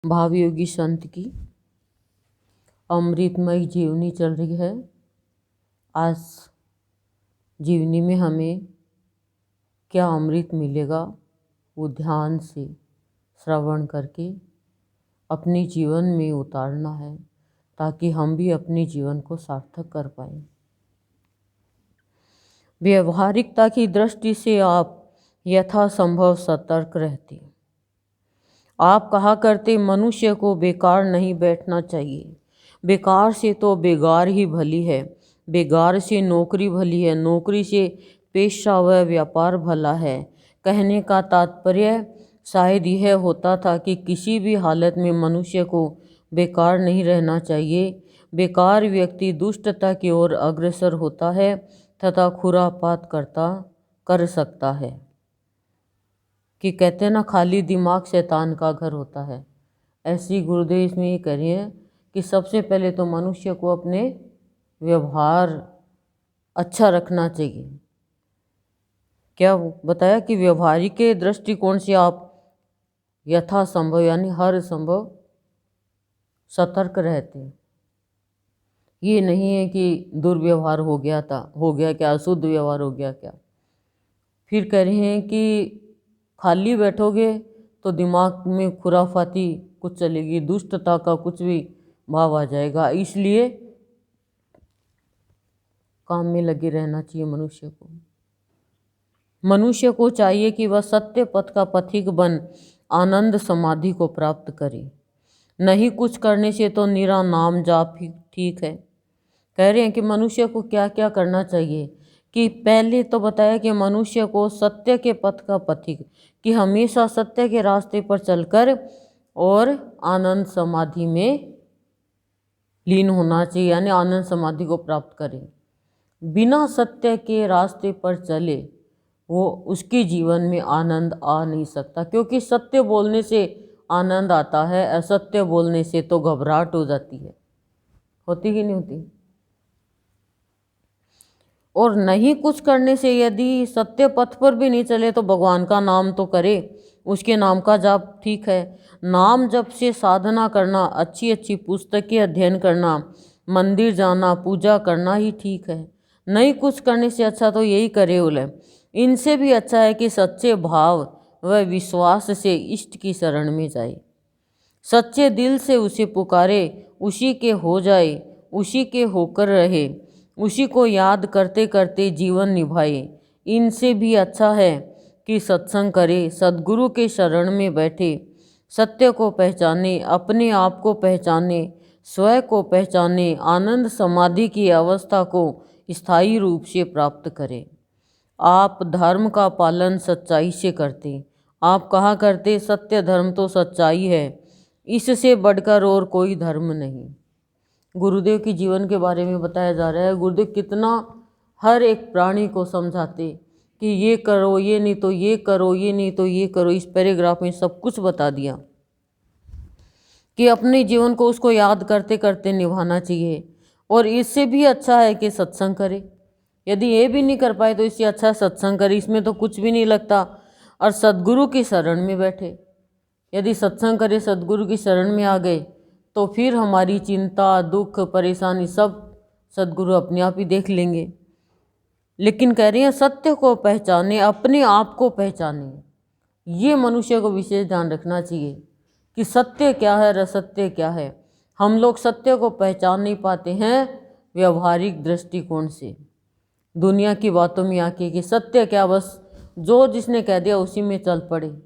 भावयोगी संत की अमृतमयी जीवनी चल रही है। आज जीवनी में हमें क्या अमृत मिलेगा वो ध्यान से श्रवण करके अपने जीवन में उतारना है, ताकि हम भी अपने जीवन को सार्थक कर पाएं। व्यवहारिकता की दृष्टि से आप यथासंभव सतर्क रहते। आप कहा करते मनुष्य को बेकार नहीं बैठना चाहिए। बेकार से तो बेगार ही भली है, बेगार से नौकरी भली है, नौकरी से पेशा व व्यापार भला है। कहने का तात्पर्य शायद यह होता था कि किसी भी हालत में मनुष्य को बेकार नहीं रहना चाहिए। बेकार व्यक्ति दुष्टता की ओर अग्रसर होता है तथा खुरापात कर सकता है। कि कहते हैं ना, खाली दिमाग शैतान का घर होता है। ऐसी गुरुदेव इसमें ये कह रही है कि सबसे पहले तो मनुष्य को अपने व्यवहार अच्छा रखना चाहिए। क्या बताया कि व्यवहारिक के दृष्टिकोण से आप यथासंभव यानी हर संभव सतर्क रहते। ये नहीं है कि दुर्व्यवहार हो गया क्या, अशुद्ध व्यवहार हो गया क्या। फिर कह रहे हैं कि खाली बैठोगे तो दिमाग में खुराफाती कुछ चलेगी, दुष्टता का कुछ भी भाव आ जाएगा। इसलिए काम में लगे रहना चाहिए मनुष्य को। मनुष्य को चाहिए कि वह सत्य पथ का पथिक बन आनंद समाधि को प्राप्त करे। नहीं कुछ करने से तो निरा नाम जाप ही ठीक है। कह रहे हैं कि मनुष्य को क्या क्या करना चाहिए। कि पहले तो बताया कि मनुष्य को सत्य के पथ का पथिक, कि हमेशा सत्य के रास्ते पर चलकर और आनंद समाधि में लीन होना चाहिए, यानी आनंद समाधि को प्राप्त करें। बिना सत्य के रास्ते पर चले वो उसके जीवन में आनंद आ नहीं सकता, क्योंकि सत्य बोलने से आनंद आता है, असत्य बोलने से तो घबराहट हो जाती है। होती कि नहीं होती। और नहीं कुछ करने से यदि सत्य पथ पर भी नहीं चले तो भगवान का नाम तो करे, उसके नाम का जाप ठीक है। नाम जप से साधना करना, अच्छी अच्छी पुस्तकें अध्ययन करना, मंदिर जाना, पूजा करना ही ठीक है। नहीं कुछ करने से अच्छा तो यही करे बोले। इनसे भी अच्छा है कि सच्चे भाव व विश्वास से इष्ट की शरण में जाए, सच्चे दिल से उसे पुकारे, उसी के हो जाए, उसी के होकर रहे, उसी को याद करते करते जीवन निभाए। इनसे भी अच्छा है कि सत्संग करे, सद्गुरु के शरण में बैठे, सत्य को पहचाने, अपने आप को पहचाने, स्वयं को पहचाने, आनंद समाधि की अवस्था को स्थायी रूप से प्राप्त करे। आप धर्म का पालन सच्चाई से करते। आप कहा करते सत्य धर्म तो सच्चाई है, इससे बढ़कर और कोई धर्म नहीं। गुरुदेव की जीवन के बारे में बताया जा रहा है। गुरुदेव कितना हर एक प्राणी को समझाते कि ये करो, ये नहीं तो ये करो, ये नहीं तो ये करो। इस पैराग्राफ में सब कुछ बता दिया कि अपने जीवन को उसको याद करते करते निभाना चाहिए। और इससे भी अच्छा है कि सत्संग करे। यदि ये भी नहीं कर पाए तो इससे अच्छा सत्संग करे, इसमें तो कुछ भी नहीं लगता। और सद्गुरु की शरण में बैठे। यदि सत्संग करे, सद्गुरु की शरण में आ गए तो फिर हमारी चिंता, दुख, परेशानी सब सद्गुरु अपने आप ही देख लेंगे। लेकिन कह रही हैं सत्य को पहचाने, अपने आप को पहचाने। ये मनुष्य को विशेष ध्यान रखना चाहिए कि सत्य क्या है और असत्य क्या है। हम लोग सत्य को पहचान नहीं पाते हैं व्यवहारिक दृष्टिकोण से, दुनिया की बातों में आके कि सत्य क्या, बस जो जिसने कह दिया उसी में चल पड़े।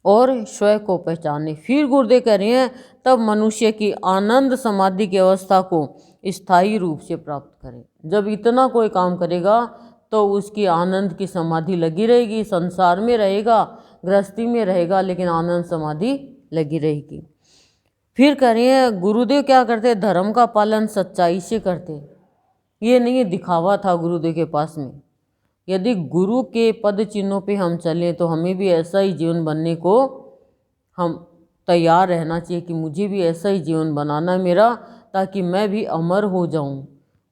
और स्वयं को पहचाने। फिर गुरुदेव कह रहे हैं तब मनुष्य की आनंद समाधि की अवस्था को स्थायी रूप से प्राप्त करें। जब इतना कोई काम करेगा तो उसकी आनंद की समाधि लगी रहेगी। संसार में रहेगा, गृहस्थी में रहेगा, लेकिन आनंद समाधि लगी रहेगी। फिर कह रहे हैं गुरुदेव क्या करते, धर्म का पालन सच्चाई से करते। ये नहीं दिखावा था गुरुदेव के पास में। यदि गुरु के पद चिन्हों पे हम चलें तो हमें भी ऐसा ही जीवन बनने को हम तैयार रहना चाहिए कि मुझे भी ऐसा ही जीवन बनाना है मेरा, ताकि मैं भी अमर हो जाऊं।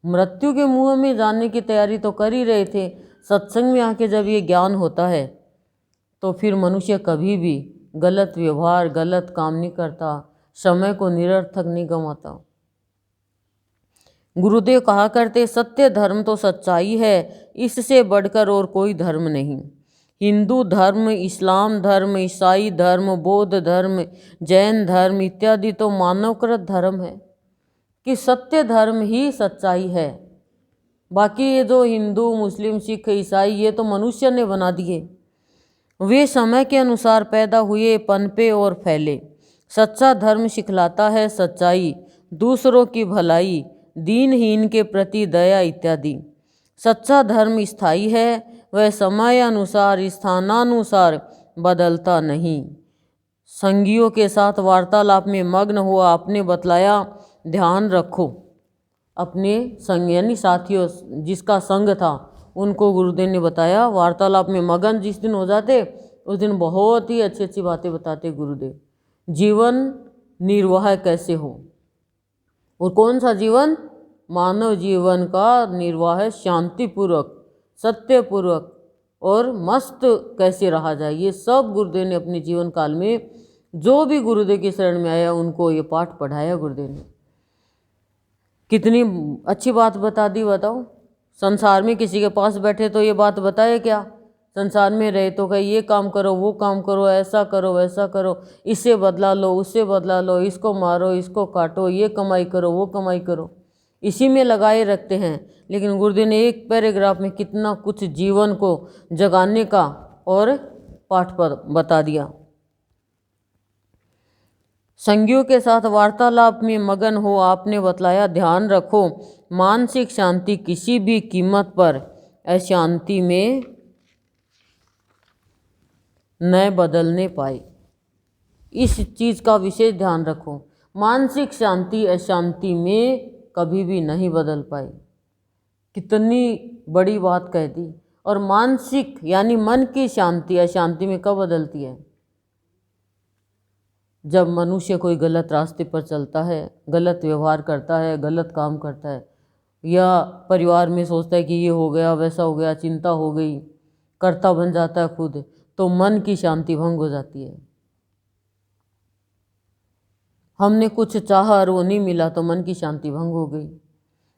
मृत्यु के मुंह में जाने की तैयारी तो कर ही रहे थे। सत्संग में आके जब ये ज्ञान होता है तो फिर मनुष्य कभी भी गलत व्यवहार, गलत काम नहीं करता, समय को निरर्थक नहीं गंवाता। गुरुदेव कहा करते, सत्य धर्म तो सच्चाई है, इससे बढ़कर और कोई धर्म नहीं। हिंदू धर्म, इस्लाम धर्म, ईसाई धर्म, बौद्ध धर्म, जैन धर्म इत्यादि तो मानवकृत धर्म है कि सत्य धर्म ही सच्चाई है। बाकी ये जो हिंदू, मुस्लिम, सिख, ईसाई ये तो मनुष्य ने बना दिए। वे समय के अनुसार पैदा हुए, पनपे और फैले। सच्चा धर्म सिखलाता है सच्चाई, दूसरों की भलाई, दीनहीन के प्रति दया इत्यादि। सच्चा धर्म स्थायी है, वह समयानुसार, स्थानानुसार बदलता नहीं। संगियों के साथ वार्तालाप में मग्न हुआ आपने बतलाया, ध्यान रखो। अपने संग यानी साथियों, जिसका संग था, उनको गुरुदेव ने बताया। वार्तालाप में मगन जिस दिन हो जाते, उस दिन बहुत ही अच्छी अच्छी बातें बताते गुरुदेव। जीवन निर्वाह कैसे हो, और कौन सा जीवन? मानव जीवन का निर्वाह शांतिपूर्वक, सत्यपूर्वक और मस्त कैसे रहा जाए, ये सब गुरुदेव ने अपने जीवन काल में, जो भी गुरुदेव की शरण में आया उनको ये पाठ पढ़ाया गुरुदेव ने। कितनी अच्छी बात बता दी, बताओ। संसार में किसी के पास बैठे तो ये बात बताए क्या? संसार में रहे तो कहीं ये काम करो, वो काम करो, ऐसा करो, वैसा करो, इससे बदला लो, उससे बदला लो, इसको मारो, इसको काटो, ये कमाई करो, वो कमाई करो, इसी में लगाए रखते हैं। लेकिन गुरुदेव ने एक पैराग्राफ में कितना कुछ जीवन को जगाने का और पाठ पर बता दिया। संगियों के साथ वार्तालाप में मगन हो आपने बतलाया, ध्यान रखो, मानसिक शांति किसी भी कीमत पर अशांति में न बदलने पाए। इस चीज़ का विशेष ध्यान रखो, मानसिक शांति अशांति में कभी भी नहीं बदल पाई। कितनी बड़ी बात कह दी। और मानसिक यानी मन की शांति अशांति में कब बदलती है? जब मनुष्य कोई गलत रास्ते पर चलता है, गलत व्यवहार करता है, गलत काम करता है, या परिवार में सोचता है कि ये हो गया, वैसा हो गया, चिंता हो गई, कर्ता बन जाता है खुद, तो मन की शांति भंग हो जाती है। हमने कुछ चाहा और वो नहीं मिला तो मन की शांति भंग हो गई।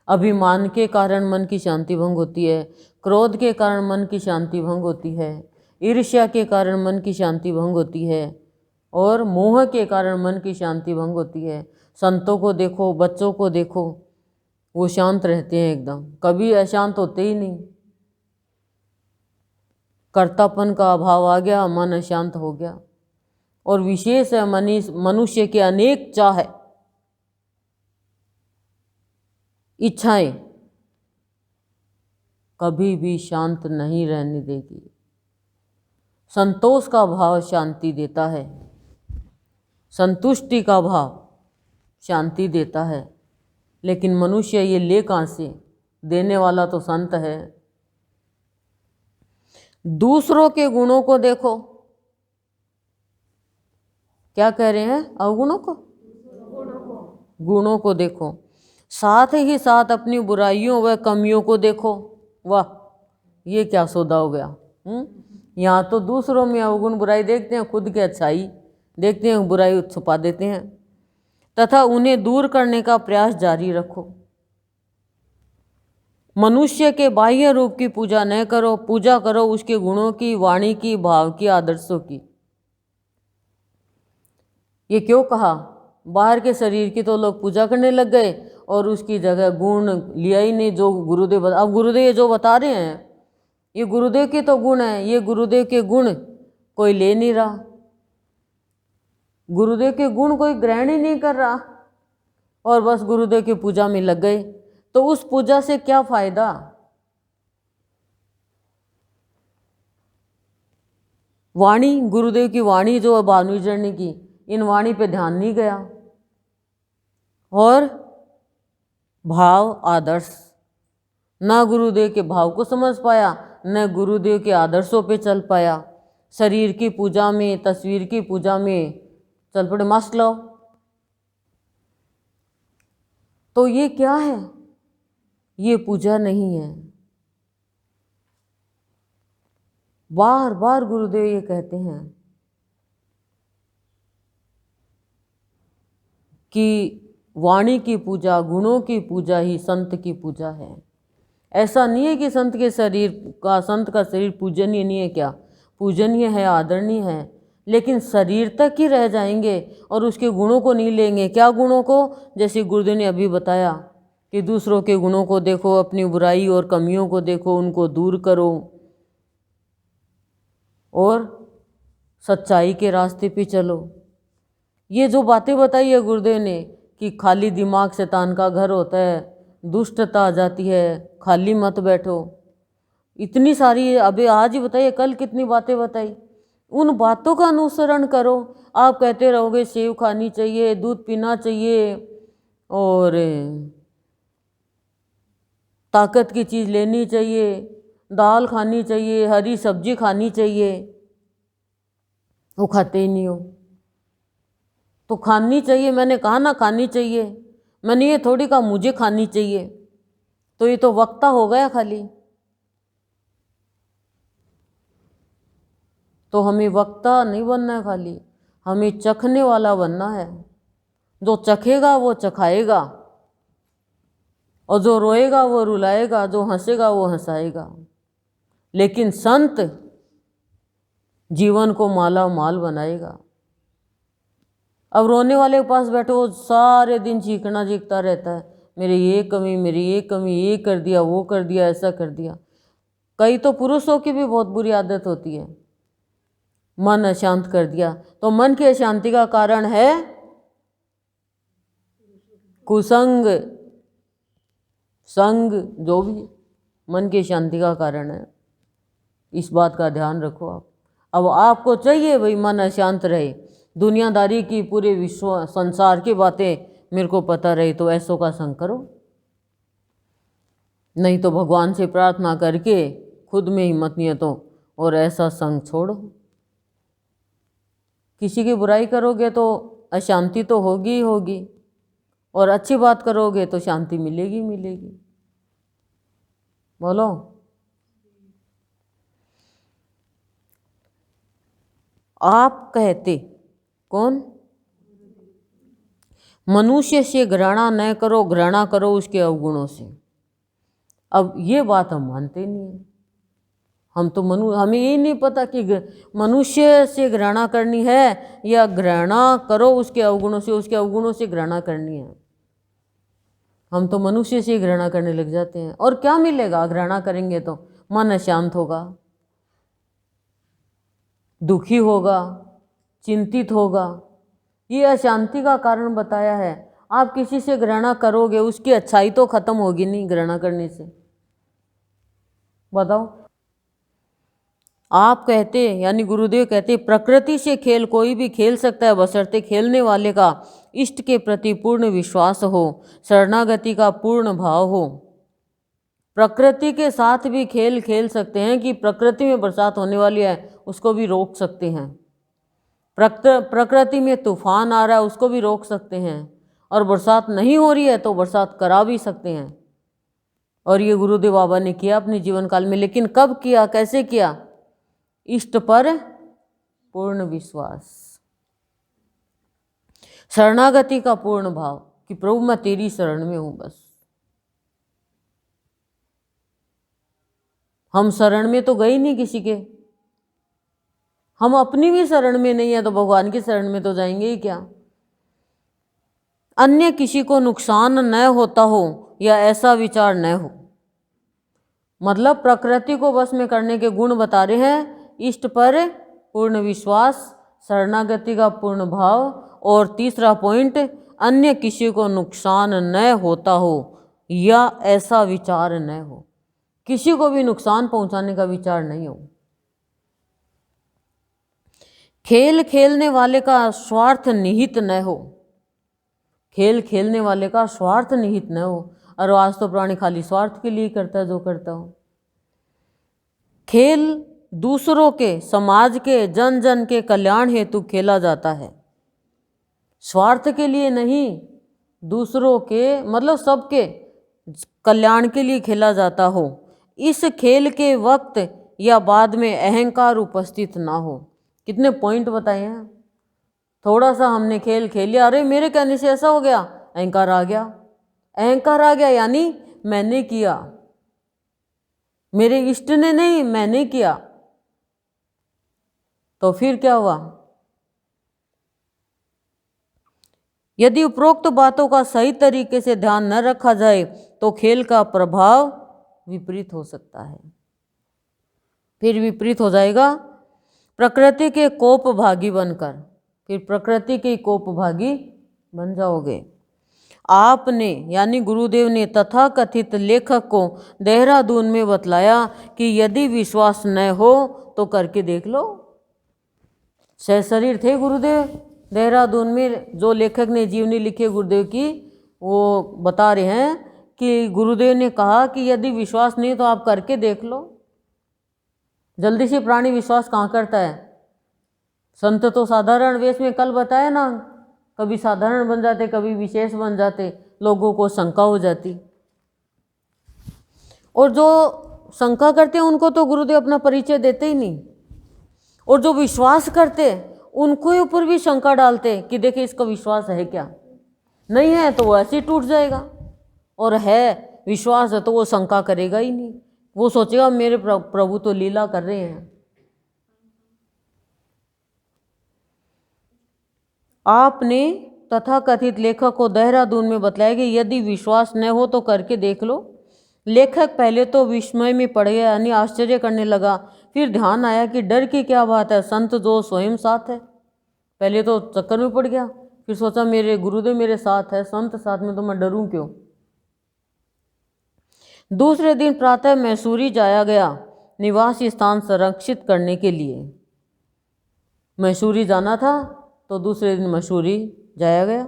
अभिमान के कारण मन की शांति भंग होती है, क्रोध के कारण मन की शांति भंग होती है, ईर्ष्या के कारण मन की शांति भंग होती है, और मोह के कारण मन की शांति भंग होती है। संतों को देखो, बच्चों को देखो, वो शांत रहते हैं एकदम, कभी अशांत होते ही नहीं। कर्तापन का अभाव आ गया, मन अशांत हो गया। और विशेष है मनुष्य के अनेक चाह, इच्छाएं कभी भी शांत नहीं रहने देगी। संतोष का भाव शांति देता है, संतुष्टि का भाव शांति देता है। लेकिन मनुष्य ये ले कहाँ से? देने वाला तो संत है। दूसरों के गुणों को देखो, क्या कह रहे हैं? अवगुणों को, गुणों को देखो, साथ ही साथ अपनी बुराइयों व कमियों को देखो। वाह, ये क्या सौदा हो गया। यहाँ तो दूसरों में अवगुण बुराई देखते हैं, खुद की अच्छाई देखते हैं, बुराई छुपा देते हैं। तथा उन्हें दूर करने का प्रयास जारी रखो। मनुष्य के बाह्य रूप की पूजा न करो, पूजा करो उसके गुणों की, वाणी की, भाव की, आदर्शों की। ये क्यों कहा? बाहर के शरीर की तो लोग पूजा करने लग गए और उसकी जगह गुण लिया ही नहीं जो गुरुदेव अब गुरुदेव जो बता रहे हैं ये गुरुदेव के तो गुण हैं, ये गुरुदेव के गुण कोई ले नहीं रहा, गुरुदेव के गुण कोई ग्रहण ही नहीं कर रहा और बस गुरुदेव की पूजा में लग गए। तो उस पूजा से क्या फायदा? वाणी, गुरुदेव की वाणी जो भानुजन ने की, इन वाणी पे ध्यान नहीं गया। और भाव, आदर्श, ना गुरुदेव के भाव को समझ पाया, न गुरुदेव के आदर्शों पे चल पाया। शरीर की पूजा में, तस्वीर की पूजा में चल पड़े, मस्त लो। तो ये क्या है? ये पूजा नहीं है। बार बार गुरुदेव ये कहते हैं कि वाणी की पूजा, गुणों की पूजा ही संत की पूजा है। ऐसा नहीं है कि संत का शरीर पूजनीय नहीं है, क्या पूजनीय है, आदरणीय है, लेकिन शरीर तक ही रह जाएंगे और उसके गुणों को नहीं लेंगे। क्या गुणों को? जैसे गुरुदेव ने अभी बताया कि दूसरों के गुणों को देखो, अपनी बुराई और कमियों को देखो, उनको दूर करो और सच्चाई के रास्ते पे चलो। ये जो बातें बताई है गुरुदेव ने कि खाली दिमाग शैतान का घर होता है, दुष्टता आ जाती है, खाली मत बैठो, इतनी सारी अभी आज ही बताइए, कल कितनी बातें बताई। उन बातों का अनुसरण करो। आप कहते रहोगे सेव खानी चाहिए, दूध पीना चाहिए और ताकत की चीज़ लेनी चाहिए, दाल खानी चाहिए, हरी सब्जी खानी चाहिए, वो खाते ही नहीं हो। तो खानी चाहिए, मैंने कहा ना खानी चाहिए, मैंने ये थोड़ी कहा मुझे खानी चाहिए। तो ये तो वक्ता हो गया खाली। तो हमें वक्ता नहीं बनना है खाली, हमें चखने वाला बनना है। जो चखेगा वो चखाएगा, और जो रोएगा वो रुलाएगा, जो हंसेगा वो हंसाएगा। लेकिन संत जीवन को माला माल बनाएगा। अब रोने वाले के पास बैठो, सारे दिन चीखता रहता है, मेरी ये कमी, मेरी ये कमी, ये कर दिया, वो कर दिया, ऐसा कर दिया। कई तो पुरुषों की भी बहुत बुरी आदत होती है, मन अशांत कर दिया। तो मन की अशांति का कारण है कुसंग, संग, जो भी मन की शांति का कारण है। इस बात का ध्यान रखो आप। अब आपको चाहिए भाई मन अशांत रहे, दुनियादारी की, पूरे विश्व संसार की बातें मेरे को पता रहे, तो ऐसों का संग करो। नहीं तो भगवान से प्रार्थना करके खुद में हिम्मत नहीं है तो और ऐसा संग छोड़ो। किसी की बुराई करोगे तो अशांति तो होगी ही होगी, और अच्छी बात करोगे तो शांति मिलेगी मिलेगी। बोलो। आप कहते कौन? मनुष्य से घृणा न करो, घृणा करो उसके अवगुणों से। अब ये बात हम मानते नहीं है। हम तो हमें ये नहीं पता कि मनुष्य से घृणा करनी है या घृणा करो उसके अवगुणों से, उसके अवगुणों से घृणा करनी है। हम तो मनुष्य से घृणा करने लग जाते हैं। और क्या मिलेगा घृणा करेंगे तो? मन अशांत होगा, दुखी होगा, चिंतित होगा। ये अशांति का कारण बताया है। आप किसी से घृणा करोगे, उसकी अच्छाई तो खत्म होगी नहीं घृणा करने से। बताओ। आप कहते यानी गुरुदेव कहते प्रकृति से खेल कोई भी खेल सकता है, बशर्ते खेलने वाले का इष्ट के प्रति पूर्ण विश्वास हो, शरणागति का पूर्ण भाव हो। प्रकृति के साथ भी खेल खेल सकते हैं कि प्रकृति में बरसात होने वाली है उसको भी रोक सकते हैं, प्रकृति में तूफान आ रहा है उसको भी रोक सकते हैं, और बरसात नहीं हो रही है तो बरसात करा भी सकते हैं। और ये गुरुदेव बाबा ने किया अपने जीवन काल में। लेकिन कब किया, कैसे किया? इष्ट पर पूर्ण विश्वास, शरणागति का पूर्ण भाव कि प्रभु मैं तेरी शरण में हूं। बस हम शरण में तो गए नहीं किसी के, हम अपनी भी शरण में नहीं है तो भगवान की शरण में तो जाएंगे ही क्या। अन्य किसी को नुकसान न होता हो या ऐसा विचार न हो, मतलब प्रकृति को बस में करने के गुण बता रहे हैं। इष्ट पर पूर्ण विश्वास, शरणागति का पूर्ण भाव, और तीसरा पॉइंट अन्य किसी को नुकसान न होता हो या ऐसा विचार न हो, किसी को भी नुकसान पहुंचाने का विचार नहीं हो। खेल खेलने वाले का स्वार्थ निहित न हो, खेल खेलने वाले का स्वार्थ निहित न हो। और आज तो प्राणी खाली स्वार्थ के लिए करता है जो करता हो। खेल दूसरों के, समाज के, जन जन के कल्याण हेतु खेला जाता है, स्वार्थ के लिए नहीं, दूसरों के मतलब सबके कल्याण के लिए खेला जाता हो। इस खेल के वक्त या बाद में अहंकार उपस्थित ना हो। कितने पॉइंट बताए हैं। थोड़ा सा हमने खेल खेल लिया, अरे मेरे कहने से ऐसा हो गया, अहंकार आ गया। अहंकार आ गया यानी मैंने किया, मेरे इष्ट ने नहीं, मैंने किया। तो फिर क्या हुआ? यदि उपरोक्त बातों का सही तरीके से ध्यान न रखा जाए तो खेल का प्रभाव विपरीत हो सकता है। फिर विपरीत हो जाएगा, प्रकृति के कोप भागी बनकर, फिर प्रकृति के कोप भागी बन जाओगे। आपने यानी गुरुदेव ने तथाकथित लेखक को देहरादून में बतलाया कि यदि विश्वास न हो तो करके देख लो। सहशरीर थे गुरुदेव देहरादून में, जो लेखक ने जीवनी लिखी गुरुदेव की, वो बता रहे हैं कि गुरुदेव ने कहा कि यदि विश्वास नहीं तो आप करके देख लो। जल्दी से प्राणी विश्वास कहाँ करता है? संत तो साधारण वेश में, कल बताया ना, कभी साधारण बन जाते, कभी विशेष बन जाते, लोगों को शंका हो जाती। और जो शंका करते हैं उनको तो गुरुदेव अपना परिचय देते ही नहीं, और जो विश्वास करते उनको ऊपर भी शंका डालते कि देखिए इसका विश्वास है क्या, नहीं है तो वो ऐसे ही टूट जाएगा, और है विश्वास है तो वो शंका करेगा ही नहीं, वो सोचेगा मेरे प्रभु तो लीला कर रहे हैं। आपने तथाकथित लेखक को देहरादून में बतलाया कि यदि विश्वास न हो तो करके देख लो। लेखक पहले तो विस्मय में पड़ गया यानी आश्चर्य करने लगा, फिर ध्यान आया कि डर की क्या बात है, संत जो स्वयं साथ है। पहले तो चक्कर में पड़ गया, फिर सोचा मेरे गुरुदेव मेरे साथ है, संत साथ में तो मैं डरूं क्यों। दूसरे दिन प्रातः मैसूरी जाया गया निवास स्थान संरक्षित करने के लिए। मैसूरी जाना था तो दूसरे दिन मैसूरी जाया गया।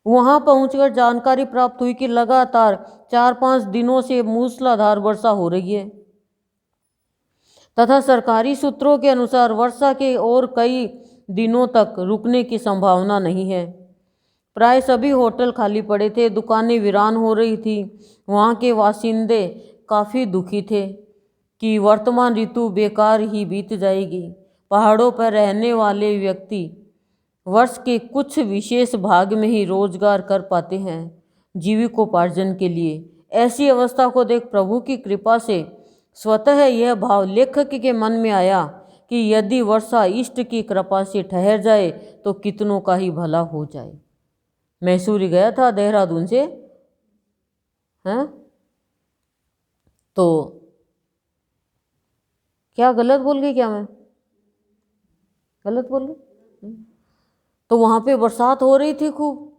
वहां पहुंचकर जानकारी प्राप्त हुई कि लगातार 4-5 दिनों से मूसलाधार वर्षा हो रही है तथा सरकारी सूत्रों के अनुसार वर्षा के और कई दिनों तक रुकने की संभावना नहीं है। प्राय सभी होटल खाली पड़े थे, दुकानें वीरान हो रही थी। वहाँ के वासिंदे काफ़ी दुखी थे कि वर्तमान ऋतु बेकार ही बीत जाएगी। पहाड़ों पर रहने वाले व्यक्ति वर्ष के कुछ विशेष भाग में ही रोजगार कर पाते हैं जीविकोपार्जन के लिए। ऐसी अवस्था को देख प्रभु की कृपा से स्वतः यह भाव लेखक के मन में आया कि यदि वर्षा इष्ट की कृपा से ठहर जाए तो कितनों का ही भला हो जाए। मैसूरी गया था देहरादून से, हैं? तो क्या गलत बोल गई क्या? मैं गलत बोल गई? तो वहाँ पे बरसात हो रही थी खूब,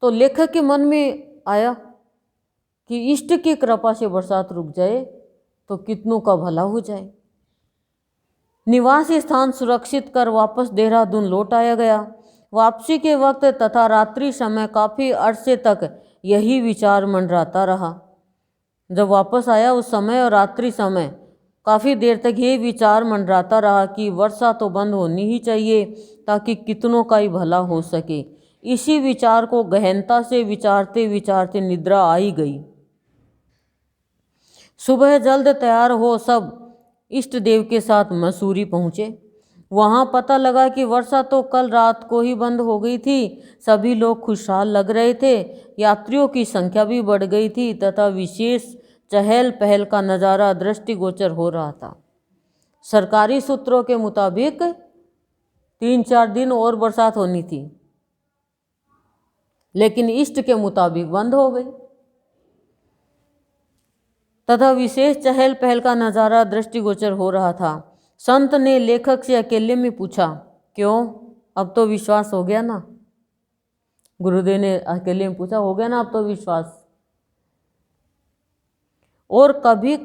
तो लेखक के मन में आया कि इष्ट की कृपा से बरसात रुक जाए तो कितनों का भला हो जाए। निवास स्थान सुरक्षित कर वापस देहरादून लौट आया गया। वापसी के वक्त तथा रात्रि समय काफ़ी अरसे तक यही विचार मंडराता रहा। जब वापस आया उस समय और रात्रि समय काफ़ी देर तक ये विचार मंडराता रहा कि वर्षा तो बंद होनी ही चाहिए ताकि कितनों का ही भला हो सके। इसी विचार को गहनता से विचारते विचारते निद्रा आई गई। सुबह जल्द तैयार हो सब इष्ट देव के साथ मसूरी पहुँचे। वहाँ पता लगा कि वर्षा तो कल रात को ही बंद हो गई थी। सभी लोग खुशहाल लग रहे थे, यात्रियों की संख्या भी बढ़ गई थी तथा विशेष चहल पहल का नज़ारा दृष्टिगोचर हो रहा था। सरकारी सूत्रों के मुताबिक 3-4 दिन और बरसात होनी थी, लेकिन इष्ट के मुताबिक बंद हो गई तथा विशेष चहल पहल का नज़ारा दृष्टिगोचर हो रहा था। संत ने लेखक से अकेले में पूछा, क्यों, अब तो विश्वास हो गया ना? गुरुदेव ने अकेले में पूछा, हो गया ना अब तो विश्वास? और कभी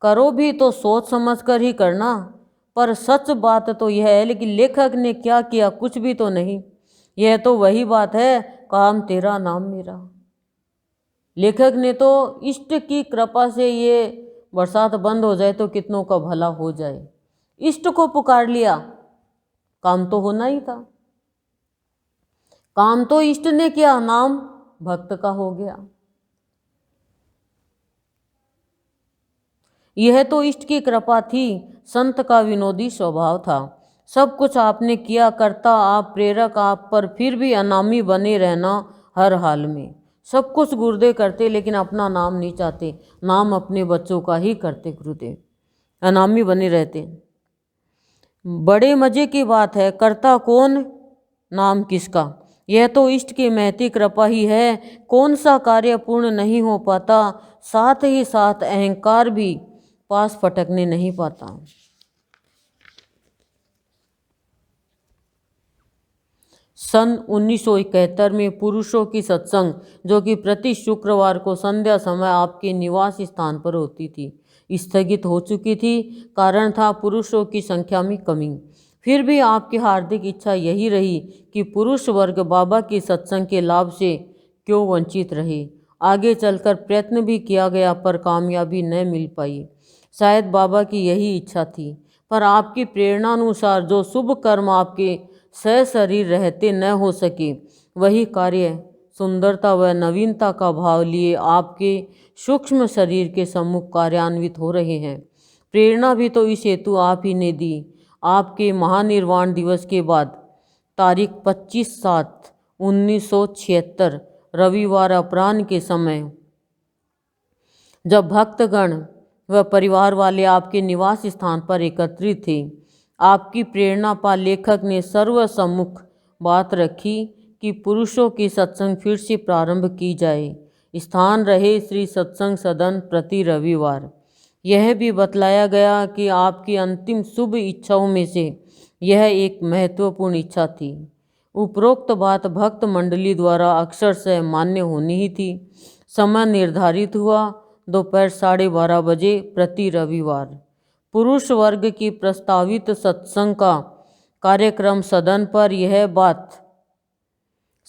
करो भी तो सोच समझ कर ही करना। पर सच बात तो यह है, लेकिन लेखक ने क्या किया, कुछ भी तो नहीं। यह तो वही बात है, काम तेरा नाम मेरा। लेखक ने तो इष्ट की कृपा से ये बरसात बंद हो जाए तो कितनों का भला हो जाए, इष्ट को पुकार लिया, काम तो होना ही था। काम तो इष्ट ने किया, नाम भक्त का हो गया। यह तो इष्ट की कृपा थी संत का विनोदी स्वभाव था। सब कुछ आपने किया, करता आप, प्रेरक आप, पर फिर भी अनामी बने रहना हर हाल में। सब कुछ गुरुदेव करते लेकिन अपना नाम नहीं चाहते, नाम अपने बच्चों का ही करते गुरुदेव, अनामी बने रहते। बड़े मजे की बात है, करता कौन, नाम किसका। यह तो इष्ट की महती कृपा ही है। कौन सा कार्य पूर्ण नहीं हो पाता, साथ ही साथ अहंकार भी पास फटकने नहीं पाता। सन 1971 में पुरुषों की सत्संग, जो कि प्रति शुक्रवार को संध्या समय आपके निवास स्थान पर होती थी, स्थगित हो चुकी थी। कारण था पुरुषों की संख्या में कमी। फिर भी आपकी हार्दिक इच्छा यही रही कि पुरुष वर्ग बाबा की सत्संग के लाभ से क्यों वंचित रहे। आगे चलकर प्रयत्न भी किया गया पर कामयाबी न मिल पाई। शायद बाबा की यही इच्छा थी, पर आपकी प्रेरणानुसार जो शुभ कर्म आपके सशरीर रहते न हो सके, वही कार्य सुंदरता व नवीनता का भाव लिए आपके सूक्ष्म शरीर के सम्मुख कार्यान्वित हो रहे हैं। प्रेरणा भी तो इस हेतु आप ही ने दी। आपके महानिर्वाण दिवस के बाद तारीख 25/7/1976 रविवार अपराह्न के समय जब भक्तगण व परिवार वाले आपके निवास स्थान पर एकत्रित थे, आपकी प्रेरणा पा लेखक ने सर्वसम्मुख बात रखी कि पुरुषों की सत्संग फिर से प्रारंभ की जाए। स्थान रहे श्री सत्संग सदन प्रति रविवार। यह भी बतलाया गया कि आपकी अंतिम शुभ इच्छाओं में से यह एक महत्वपूर्ण इच्छा थी। उपरोक्त बात भक्त मंडली द्वारा अक्षरशः मान्य होनी ही थी। समय निर्धारित हुआ, दोपहर 12:30 बजे प्रति रविवार। पुरुष वर्ग की प्रस्तावित सत्संग का कार्यक्रम सदन पर यह बात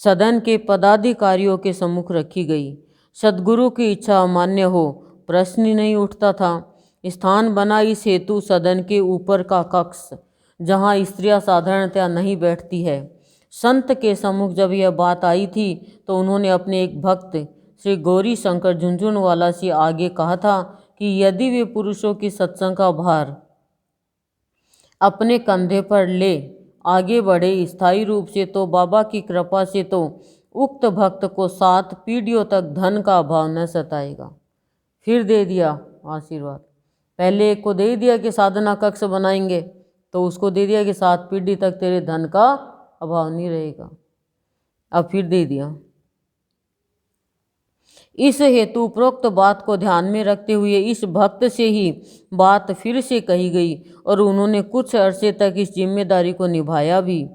सदन के पदाधिकारियों के सम्मुख रखी गई। सद्गुरु की इच्छा अमान्य हो प्रश्न ही नहीं उठता था। स्थान बना इस हेतु सदन के ऊपर का कक्ष, जहाँ स्त्रियां साधारणतया नहीं बैठती है। संत के सम्मुख जब यह बात आई थी तो उन्होंने अपने एक भक्त श्री गौरी शंकर झुंझुनवाला से आगे कहा था कि यदि वे पुरुषों की सत्संग का भार अपने कंधे पर ले आगे बढ़े स्थायी रूप से, तो बाबा की कृपा से तो उक्त भक्त को 7 पीढ़ियों तक धन का अभाव न सताएगा। फिर दे दिया आशीर्वाद। पहले एक को दे दिया कि साधना कक्ष बनाएंगे, तो उसको दे दिया कि 7 पीढ़ी तक तेरे धन का अभाव नहीं रहेगा। अब फिर दे दिया। इस हेतु उपरोक्त बात को ध्यान में रखते हुए इस भक्त से ही बात फिर से कही गई और उन्होंने कुछ अरसे तक इस जिम्मेदारी को निभाया भी।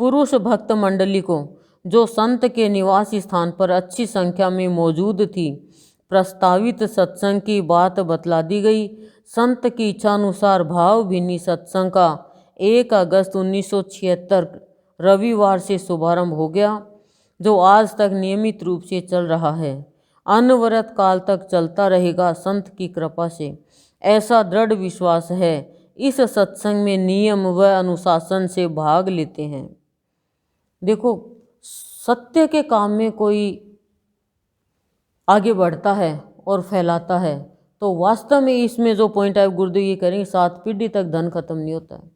पुरुष भक्त मंडली को, जो संत के निवास स्थान पर अच्छी संख्या में मौजूद थी, प्रस्तावित सत्संग की बात बतला दी गई। संत की इच्छानुसार भावभीनी सत्संग का 1 अगस्त 1976 रविवार से शुभारंभ हो गया, जो आज तक नियमित रूप से चल रहा है, अनवरत काल तक चलता रहेगा संत की कृपा से, ऐसा दृढ़ विश्वास है। इस सत्संग में नियम व अनुशासन से भाग लेते हैं। देखो, सत्य के काम में कोई आगे बढ़ता है और फैलाता है तो वास्तव में इसमें जो पॉइंट है गुरुदेव ये करेंगे, 7 पीढ़ी तक धन खत्म नहीं होता है।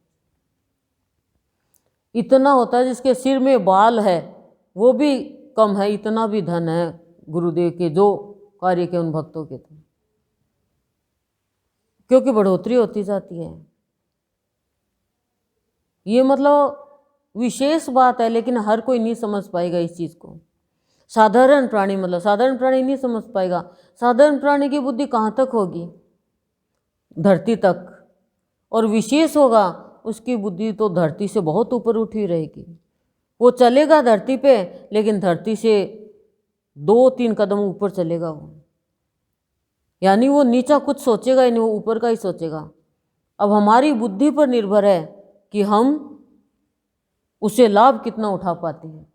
इतना होता है जिसके सिर में बाल है वो भी कम है, इतना भी धन है गुरुदेव के जो कार्य के उन भक्तों के थे, क्योंकि बढ़ोतरी होती जाती है। ये मतलब विशेष बात है, लेकिन हर कोई नहीं समझ पाएगा इस चीज़ को। साधारण प्राणी मतलब साधारण प्राणी नहीं समझ पाएगा। साधारण प्राणी की बुद्धि कहाँ तक होगी? धरती तक। और विशेष होगा उसकी बुद्धि तो धरती से बहुत ऊपर उठी रहेगी। वो चलेगा धरती पे, लेकिन धरती से 2-3 कदम ऊपर चलेगा वो। यानी वो नीचा कुछ सोचेगा ही नहीं, वो ऊपर का ही सोचेगा। अब हमारी बुद्धि पर निर्भर है कि हम उसे लाभ कितना उठा पाते हैं।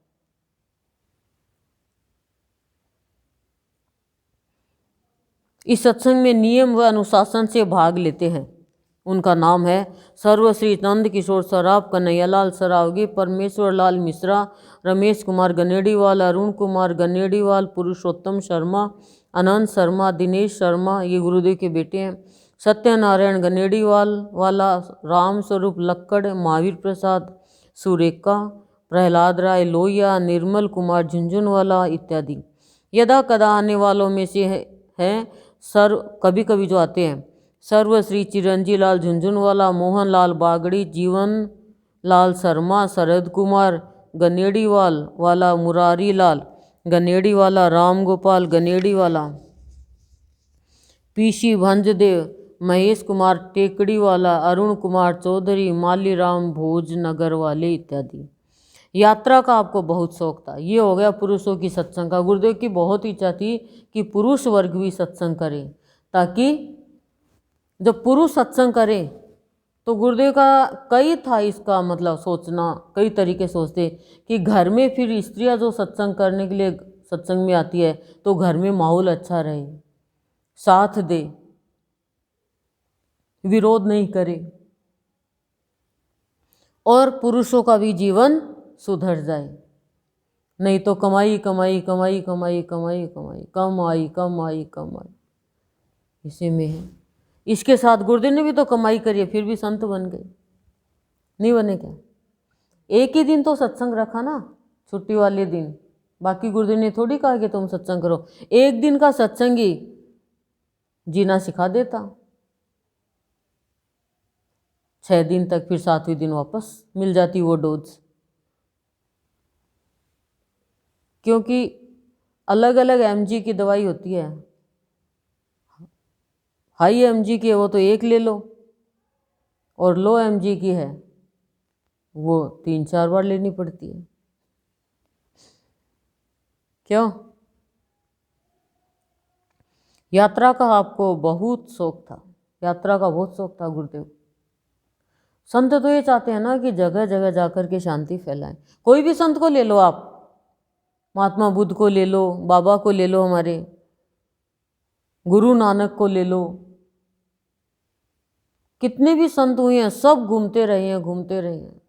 इस सत्संग में नियम व अनुशासन से भाग लेते हैं। उनका नाम है सर्वश्री नंद किशोर सराफ, कन्हैयालाल सरावगी, परमेश्वर लाल मिश्रा, रमेश कुमार गनेड़ीवाल, अरुण कुमार गनेड़ीवाल, पुरुषोत्तम शर्मा, अनंत शर्मा, दिनेश शर्मा, ये गुरुदेव के बेटे हैं। सत्यनारायण गनेड़ीवाल वाला, राम स्वरूप लक्कड़, महावीर प्रसाद सुरेका, प्रहलाद राय लोहिया, निर्मल कुमार झुंझुनवाला इत्यादि। यदा कदा आने वालों में से हैं सर्व, कभी कभी जो आते हैं, सर्वश्री चिरंजी लाल झुंझुनवाला, मोहन लाल बागड़ी, जीवन लाल शर्मा, शरद कुमार गनेड़ीवाल वाला, मुरारी लाल गनेड़ीवाला, राम गोपाल गनेड़ीवाला, पीसी भंजदेव, महेश कुमार टेकड़ीवाला, अरुण कुमार चौधरी, मालीराम भोजनगर वाले इत्यादि। यात्रा का आपको बहुत शौक था। ये हो गया पुरुषों की सत्संग का। गुरुदेव की बहुत इच्छा थी कि पुरुष वर्ग भी सत्संग करे, ताकि जब पुरुष सत्संग करे तो गुरुदेव का कई था इसका मतलब सोचना, कई तरीके सोचते कि घर में फिर स्त्रियां जो सत्संग करने के लिए सत्संग में आती है तो घर में माहौल अच्छा रहे, साथ दे, विरोध नहीं करे और पुरुषों का भी जीवन सुधर जाए। नहीं तो कमाई कमाई कमाई कमाई कमाई कमाई कमाई कमाई कमाई इसी में है। इसके साथ गुरुदेव ने भी तो कमाई करी है, फिर भी संत बन गए, नहीं बने क्या? एक ही दिन तो सत्संग रखा ना, छुट्टी वाले दिन, बाकी गुरुदेव ने थोड़ी कहा कि तुम सत्संग करो। एक दिन का सत्संग ही जीना सिखा देता, 6 दिन तक, फिर 7वें दिन वापस मिल जाती वो डोज। क्योंकि अलग अलग mg की दवाई होती है, हाई mg की है वो तो 1 ले लो, और लो mg की है वो 3-4 बार लेनी पड़ती है। क्यों? यात्रा का आपको बहुत शौक था, यात्रा का बहुत शौक था गुरुदेव। संत तो ये चाहते हैं ना कि जगह जगह जाकर के शांति फैलाएं। कोई भी संत को ले लो आप, महात्मा बुद्ध को ले लो, बाबा को ले लो, हमारे गुरु नानक को ले लो, कितने भी संत हुए हैं, सब घूमते रहे हैं, घूमते रहे हैं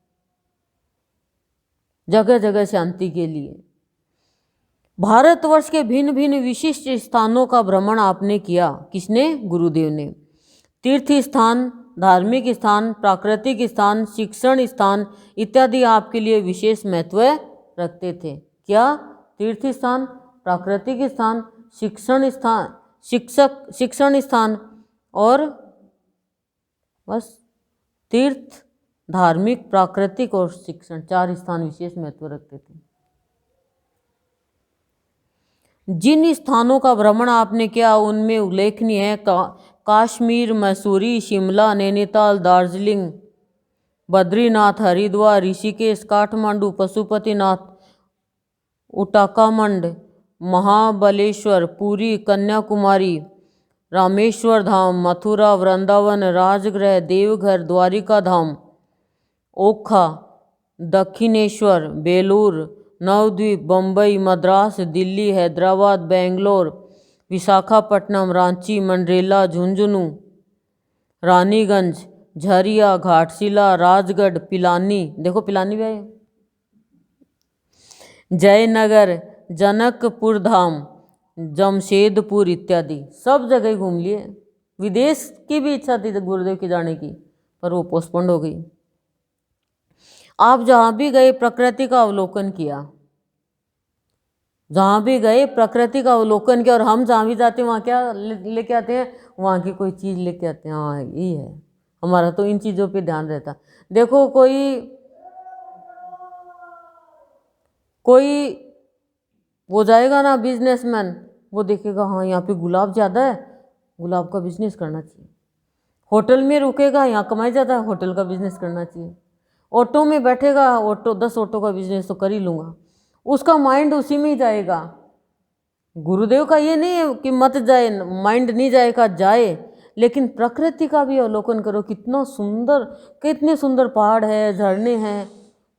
जगह जगह शांति के लिए। भारतवर्ष के भिन्न भिन्न विशिष्ट स्थानों का भ्रमण आपने किया। किसने? गुरुदेव ने। तीर्थ स्थान, धार्मिक स्थान, प्राकृतिक स्थान, शिक्षण स्थान इत्यादि आपके लिए विशेष महत्व रखते थे। क्या? तीर्थ स्थान, प्राकृतिक स्थान, शिक्षण स्थान, शिक्षण स्थान और बस तीर्थ, धार्मिक, प्राकृतिक और शिक्षण, 4 स्थान विशेष महत्व रखते थे। जिन स्थानों का भ्रमण आपने किया उनमें उल्लेखनीय है काश्मीर, मसूरी, शिमला, नैनीताल, दार्जिलिंग, बद्रीनाथ, हरिद्वार, ऋषिकेश, काठमांडू, पशुपतिनाथ, उत्तराखंड, महाबलेश्वर, पुरी, कन्याकुमारी, रामेश्वर धाम, मथुरा, वृंदावन, राजगृह, देवघर, द्वारिका धाम, ओखा, दक्षिणेश्वर, बेलूर, नवद्वीप, बम्बई, मद्रास, दिल्ली, हैदराबाद, बेंगलोर, विशाखापट्टनम, रांची, मंडरेला, झुंझुनू, रानीगंज, झरिया, घाटशिला, राजगढ़, पिलानी, देखो पिलानी भी है, जयनगर, जनकपुर धाम, जमशेदपुर इत्यादि सब जगह घूम लिए। विदेश की भी इच्छा थी गुरुदेव की जाने की, पर वो पोस्टपोन्ड हो गई। आप जहाँ भी गए प्रकृति का अवलोकन किया, जहाँ भी गए प्रकृति का अवलोकन किया। और हम जहाँ भी जाते हैं वहाँ क्या लेके आते हैं? वहाँ की कोई चीज़ लेके आते हैं। हाँ यही है हमारा, तो इन चीज़ों पे ध्यान रहता। देखो कोई वो जाएगा ना बिजनेसमैन, वो देखेगा हाँ यहाँ पे गुलाब ज़्यादा है, गुलाब का बिजनेस करना चाहिए। होटल में रुकेगा, यहाँ कमाई ज़्यादा है, होटल का बिजनेस करना चाहिए। ऑटो में बैठेगा, ऑटो 10 ऑटो का बिजनेस तो कर ही लूँगा, उसका माइंड उसी में ही जाएगा। गुरुदेव का ये नहीं है कि मत जाए, माइंड नहीं जाएगा, जाए, लेकिन प्रकृति का भी अवलोकन करो। कितना सुंदर, कितने सुंदर पहाड़ है, झरने हैं,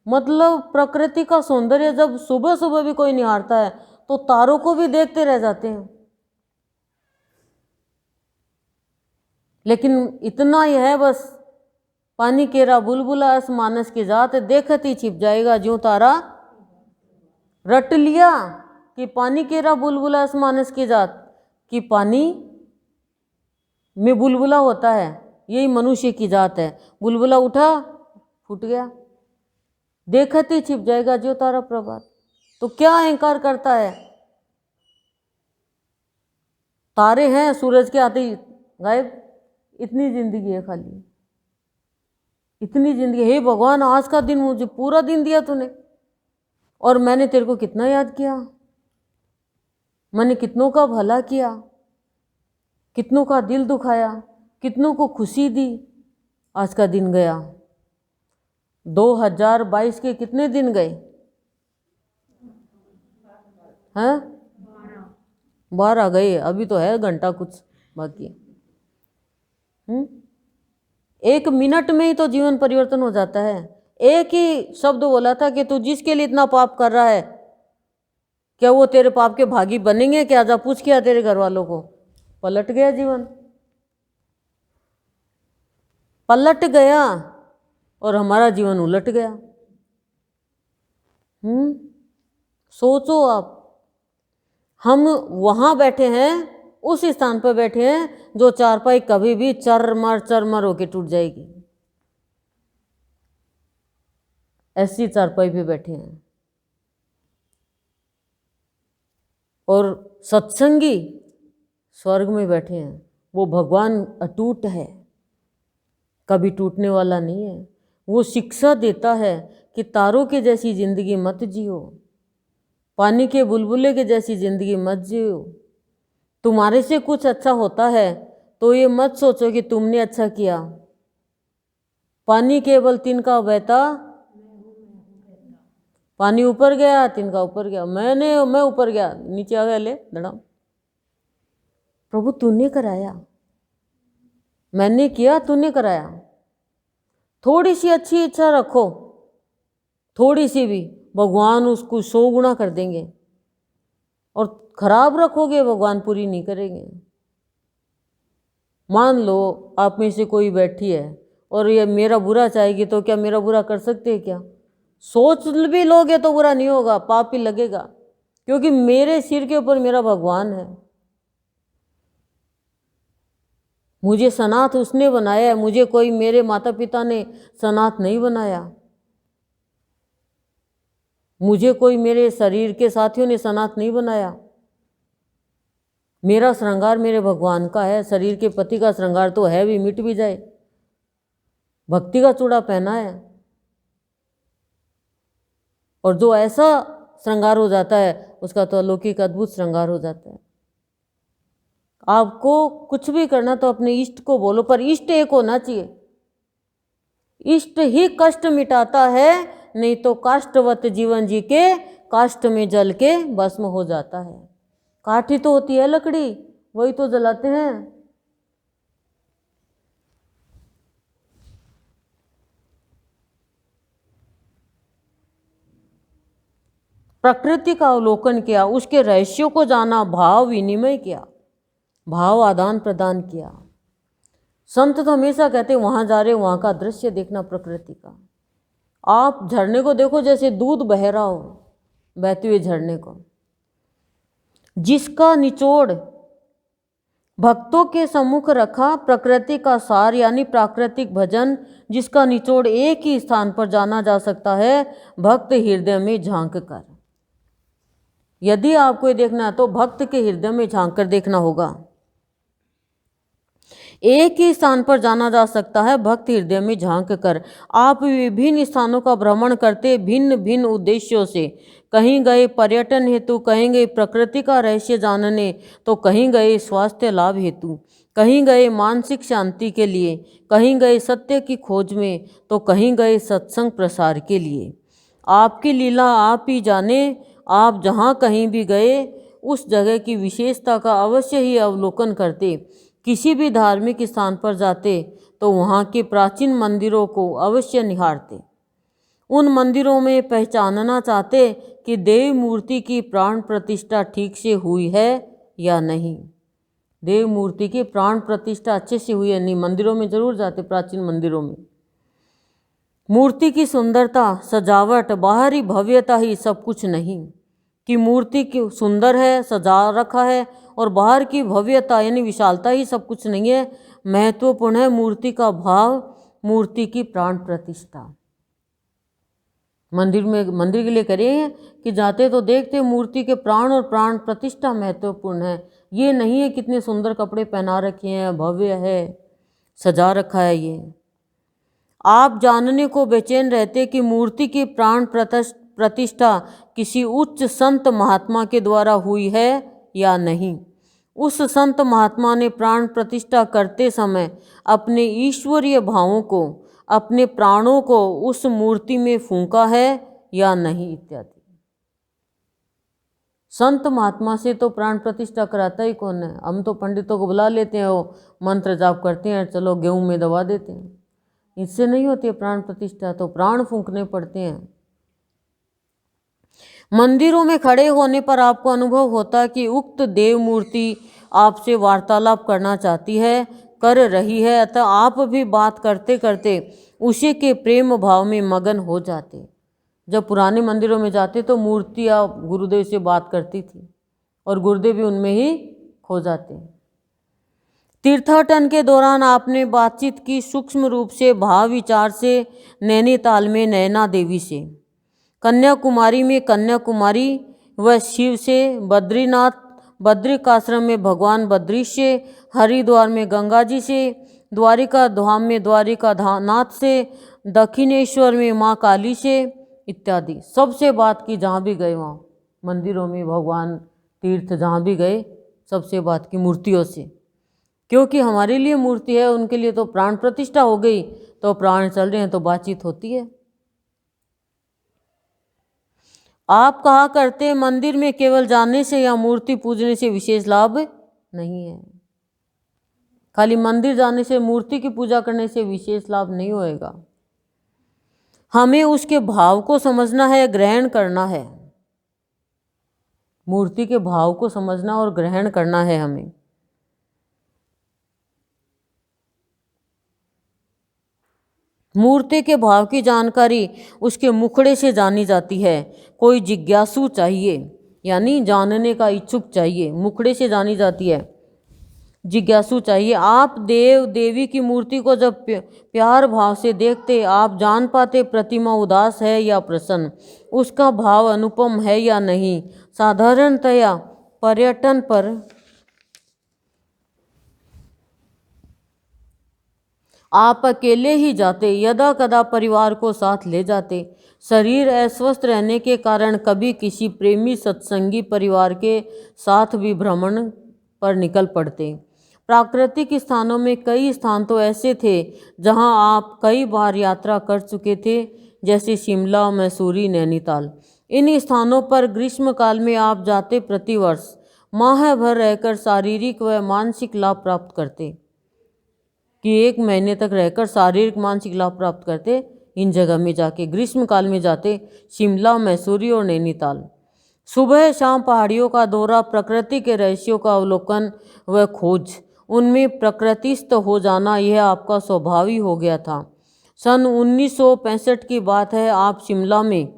मतलब प्रकृति का सौंदर्य जब सुबह सुबह भी कोई निहारता है तो तारों को भी देखते रह जाते हैं। लेकिन इतना ही है बस, पानी केरा बुलबुला अस मानस की जात, देखत ही छिप जाएगा ज्यों तारा। रट लिया कि पानी केरा बुलबुला अस मानस की जात, कि पानी में बुलबुला होता है, यही मनुष्य की जात है। बुलबुला उठा, फूट गया, देखते छिप जाएगा जो तारा प्रभात। तो क्या अहंकार करता है? तारे हैं, सूरज के आते ही गायब। इतनी जिंदगी है खाली, इतनी जिंदगी। हे भगवान, आज का दिन मुझे पूरा दिन दिया तूने, और मैंने तेरे को कितना याद किया, मैंने कितनों का भला किया, कितनों का दिल दुखाया, कितनों को खुशी दी। आज का दिन गया। 2022 के कितने दिन गए हैं? 12 गए। अभी तो है घंटा कुछ बाकी। 1 मिनट में ही तो जीवन परिवर्तन हो जाता है। एक ही शब्द बोला था कि तू जिसके लिए इतना पाप कर रहा है, क्या वो तेरे पाप के भागी बनेंगे क्या? जा पूछ किया तेरे घर वालों को। पलट गया जीवन, पलट गया, और हमारा जीवन उलट गया। सोचो आप, हम वहां बैठे हैं, उस स्थान पर बैठे हैं जो चारपाई कभी भी चरमर होके टूट जाएगी, ऐसी चारपाई पे बैठे हैं। और सत्संगी स्वर्ग में बैठे हैं। वो भगवान अटूट है, कभी टूटने वाला नहीं है। वो शिक्षा देता है कि तारों के जैसी जिंदगी मत जियो, पानी के बुलबुले के जैसी जिंदगी मत जियो। तुम्हारे से कुछ अच्छा होता है तो ये मत सोचो कि तुमने अच्छा किया। पानी केवल तिनका बहता, पानी ऊपर गया, तिनका ऊपर गया, मैं ऊपर गया, नीचे आ गया, ले धड़ाम। प्रभु तूने कराया, मैंने किया, तूने कराया। थोड़ी सी अच्छी इच्छा रखो, थोड़ी सी भी, भगवान उसको 100 गुना कर देंगे। और खराब रखोगे, भगवान पूरी नहीं करेंगे। मान लो आप में से कोई बैठी है और ये मेरा बुरा चाहेगी, तो क्या मेरा बुरा कर सकते हैं क्या? सोच भी लोगे तो बुरा नहीं होगा, पाप ही लगेगा, क्योंकि मेरे सिर के ऊपर मेरा भगवान है। मुझे सनाथ उसने बनाया है, मुझे कोई मेरे माता पिता ने सनाथ नहीं बनाया, मुझे कोई मेरे शरीर के साथियों ने सनाथ नहीं बनाया। मेरा श्रृंगार मेरे भगवान का है। शरीर के पति का श्रृंगार तो है भी, मिट भी जाए, भक्ति का चूड़ा पहना है। और जो ऐसा श्रृंगार हो जाता है उसका तो अलौकिक अद्भुत श्रृंगार हो जाता है। आपको कुछ भी करना तो अपने इष्ट को बोलो, पर इष्ट एक होना चाहिए। इष्ट ही कष्ट मिटाता है, नहीं तो काष्ठवत जीवन जी के काष्ठ में जल के भस्म हो जाता है। काठी तो होती है लकड़ी, वही तो जलाते हैं। प्रकृति का अवलोकन किया, उसके रहस्यों को जाना, भाव विनिमय किया, भाव आदान प्रदान किया। संत तो हमेशा कहते वहां जा रहे, वहां का दृश्य देखना प्रकृति का। आप झरने को देखो, जैसे दूध बह रहा हो, बहते हुए झरने को, जिसका निचोड़ भक्तों के सम्मुख रखा, प्रकृति का सार यानी प्राकृतिक भजन, जिसका निचोड़ एक ही स्थान पर जाना जा सकता है, भक्त हृदय में झांक कर। यदि आपको देखना है तो भक्त के हृदय में झांक कर देखना होगा। एक ही स्थान पर जाना जा सकता है, भक्त हृदय में झांक कर। आप विभिन्न स्थानों का भ्रमण करते भिन्न भिन्न उद्देश्यों से, कहीं गए पर्यटन हेतु, कहीं गए प्रकृति का रहस्य जानने, तो कहीं गए स्वास्थ्य लाभ हेतु, कहीं गए मानसिक शांति के लिए, कहीं गए सत्य की खोज में, तो कहीं गए सत्संग प्रसार के लिए। आपकी लीला आप ही जाने। आप जहाँ कहीं भी गए उस जगह की विशेषता का अवश्य ही अवलोकन करते। किसी भी धार्मिक स्थान पर जाते तो वहाँ के प्राचीन मंदिरों को अवश्य निहारते। उन मंदिरों में पहचानना चाहते कि देव मूर्ति की प्राण प्रतिष्ठा ठीक से हुई है या नहीं। देव मूर्ति की प्राण प्रतिष्ठा अच्छे से हुई है नहीं, मंदिरों में जरूर जाते, प्राचीन मंदिरों में। मूर्ति की सुंदरता, सजावट, बाहरी भव्यता ही सब कुछ नहीं, कि मूर्ति की सुंदर है, सजा रखा है और बाहर की भव्यता यानी विशालता ही सब कुछ नहीं है। महत्वपूर्ण है मूर्ति का भाव, मूर्ति की प्राण प्रतिष्ठा। मंदिर के लिए करें कि जाते तो देखते मूर्ति के प्राण और प्राण प्रतिष्ठा महत्वपूर्ण है। ये नहीं है कितने सुंदर कपड़े पहना रखे हैं, भव्य है, सजा रखा है। ये आप जानने को बेचैन रहते कि मूर्ति की प्राण प्रतिष्ठा किसी उच्च संत महात्मा के द्वारा हुई है या नहीं। उस संत महात्मा ने प्राण प्रतिष्ठा करते समय अपने ईश्वरीय भावों को, अपने प्राणों को उस मूर्ति में फूंका है या नहीं इत्यादि। संत महात्मा से तो प्राण प्रतिष्ठा कराता ही कौन है? हम तो पंडितों को बुला लेते हैं, वो मंत्र जाप करते हैं, चलो गेहूं में दबा देते हैं। इससे नहीं होती है प्राण प्रतिष्ठा, तो प्राण फूंकने पड़ते हैं। मंदिरों में खड़े होने पर आपको अनुभव होता है कि उक्त देव मूर्ति आपसे वार्तालाप करना चाहती है, कर रही है, अतः आप भी बात करते करते उसी के प्रेम भाव में मगन हो जाते। जब पुराने मंदिरों में जाते तो मूर्तियाँ गुरुदेव से बात करती थी और गुरुदेव भी उनमें ही खो जाते। तीर्थाटन के दौरान आपने बातचीत की सूक्ष्म रूप से, भाव विचार से, नैनीताल में नैना देवी से, कन्याकुमारी में कन्याकुमारी व शिव से, बद्रिकाश्रम में भगवान बद्रीश से, हरिद्वार में गंगा जी से, द्वारिका धाम में द्वारिका नाथ से, दक्षिणेश्वर में माँ काली से इत्यादि। सबसे बात की जहाँ भी गए, वहाँ मंदिरों में, भगवान तीर्थ जहाँ भी गए, सबसे बात की मूर्तियों से। क्योंकि हमारे लिए मूर्ति है, उनके लिए तो प्राण प्रतिष्ठा हो गई, तो प्राण चल रहे हैं तो बातचीत होती है। आप कहा करते मंदिर में केवल जाने से या मूर्ति पूजने से विशेष लाभ नहीं है। खाली मंदिर जाने से, मूर्ति की पूजा करने से विशेष लाभ नहीं होएगा। हमें उसके भाव को समझना है, ग्रहण करना है। मूर्ति के भाव को समझना और ग्रहण करना है हमें। मूर्ति के भाव की जानकारी उसके मुखड़े से जानी जाती है। कोई जिज्ञासु चाहिए, यानी जानने का इच्छुक चाहिए, मुखड़े से जानी जाती है, जिज्ञासु चाहिए। आप देव देवी की मूर्ति को जब प्यार भाव से देखते, आप जान पाते प्रतिमा उदास है या प्रसन्न, उसका भाव अनुपम है या नहीं। साधारणतया पर्यटन पर आप अकेले ही जाते, यदा कदा परिवार को साथ ले जाते। शरीर अस्वस्थ रहने के कारण कभी किसी प्रेमी सत्संगी परिवार के साथ भी भ्रमण पर निकल पड़ते। प्राकृतिक स्थानों में कई स्थान तो ऐसे थे जहां आप कई बार यात्रा कर चुके थे, जैसे शिमला, मैसूरी, नैनीताल। इन स्थानों पर ग्रीष्म काल में आप जाते, प्रतिवर्ष माह भर रहकर शारीरिक व मानसिक लाभ प्राप्त करते, कि 1 महीने तक रहकर शारीरिक मानसिक लाभ प्राप्त करते। इन जगह में जाके ग्रीष्म काल में जाते, शिमला, मैसूरी और नैनीताल। सुबह शाम पहाड़ियों का दौरा, प्रकृति के रहस्यों का अवलोकन व खोज, उनमें प्रकृतिस्थ हो जाना, यह आपका स्वभाव ही हो गया था। सन 1965 की बात है। आप शिमला में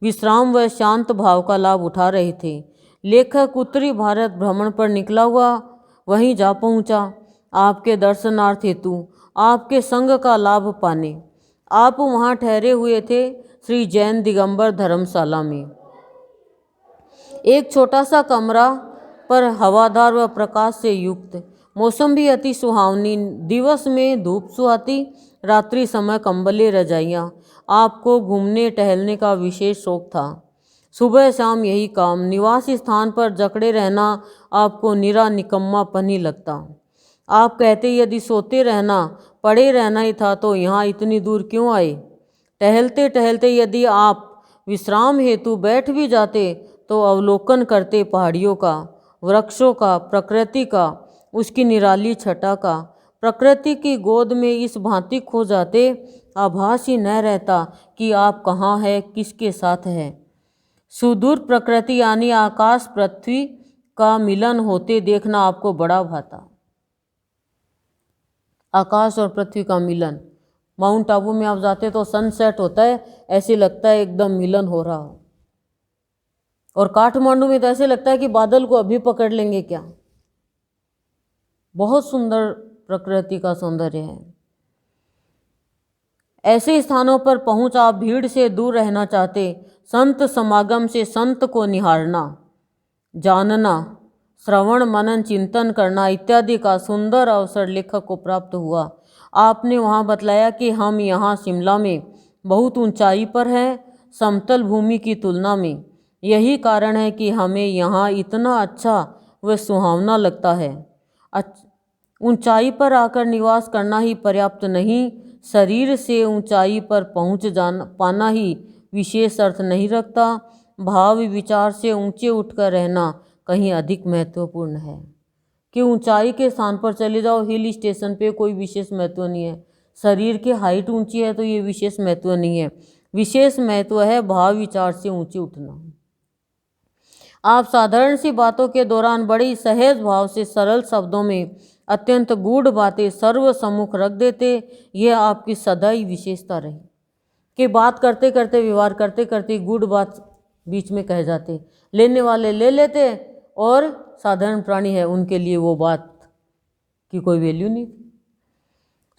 विश्राम व शांत भाव का लाभ उठा रहे थे। लेखक उत्तरी भारत भ्रमण पर निकला हुआ वहीं जा पहुंचा, आपके दर्शनार्थ हेतु, आपके संग का लाभ पाने। आप वहाँ ठहरे हुए थे श्री जैन दिगंबर धर्मशाला में। एक छोटा सा कमरा पर हवादार व प्रकाश से युक्त, मौसम भी अति सुहावनी, दिवस में धूप सुहाती, रात्रि समय कंबले रजाइयाँ। आपको घूमने टहलने का विशेष शौक था। सुबह शाम यही काम, निवास स्थान पर जकड़े रहना आपको निरा निकम्मापन ही लगता। आप कहते यदि सोते रहना, पड़े रहना ही था तो यहाँ इतनी दूर क्यों आए। टहलते टहलते यदि आप विश्राम हेतु बैठ भी जाते तो अवलोकन करते पहाड़ियों का, वृक्षों का, प्रकृति का, उसकी निराली छटा का। प्रकृति की गोद में इस भांति खो जाते, आभास ही न रहता कि आप कहाँ हैं, किसके साथ हैं। सुदूर प्रकृति यानी आकाश पृथ्वी का मिलन होते देखना आपको बड़ा भाता। आकाश और पृथ्वी का मिलन, माउंट आबू में आप जाते तो सनसेट होता है, ऐसे लगता है एकदम मिलन हो रहा हो। और काठमांडू में तो ऐसे लगता है कि बादल को अभी पकड़ लेंगे क्या। बहुत सुंदर प्रकृति का सौंदर्य है। ऐसे स्थानों पर पहुंच आप भीड़ से दूर रहना चाहते, संत समागम से संत को निहारना, जानना, श्रवण मनन चिंतन करना इत्यादि का सुंदर अवसर लेखक को प्राप्त हुआ। आपने वहाँ बतलाया कि हम यहाँ शिमला में बहुत ऊंचाई पर हैं समतल भूमि की तुलना में। यही कारण है कि हमें यहाँ इतना अच्छा व सुहावना लगता है। ऊंचाई पर आकर निवास करना ही पर्याप्त नहीं, शरीर से ऊंचाई पर पहुँच पाना ही विशेष अर्थ नहीं रखता। भाव विचार से ऊंचे उठकर रहना कहीं अधिक महत्वपूर्ण है। कि ऊंचाई के स्थान पर चले जाओ, हिल स्टेशन पे कोई विशेष महत्व नहीं है। शरीर की हाइट ऊंची है तो ये विशेष महत्व नहीं है, विशेष महत्व है भाव विचार से ऊंचे उठना। आप साधारण सी बातों के दौरान बड़ी सहज भाव से सरल शब्दों में अत्यंत गूढ़ बातें सर्व सम्मुख रख देते। यह आपकी सदा ही विशेषता रही कि बात करते करते, व्यवहार करते करते गूढ़ बात बीच में कह जाते। लेने वाले ले लेते और साधारण प्राणी है उनके लिए वो बात की कोई वैल्यू नहीं थी।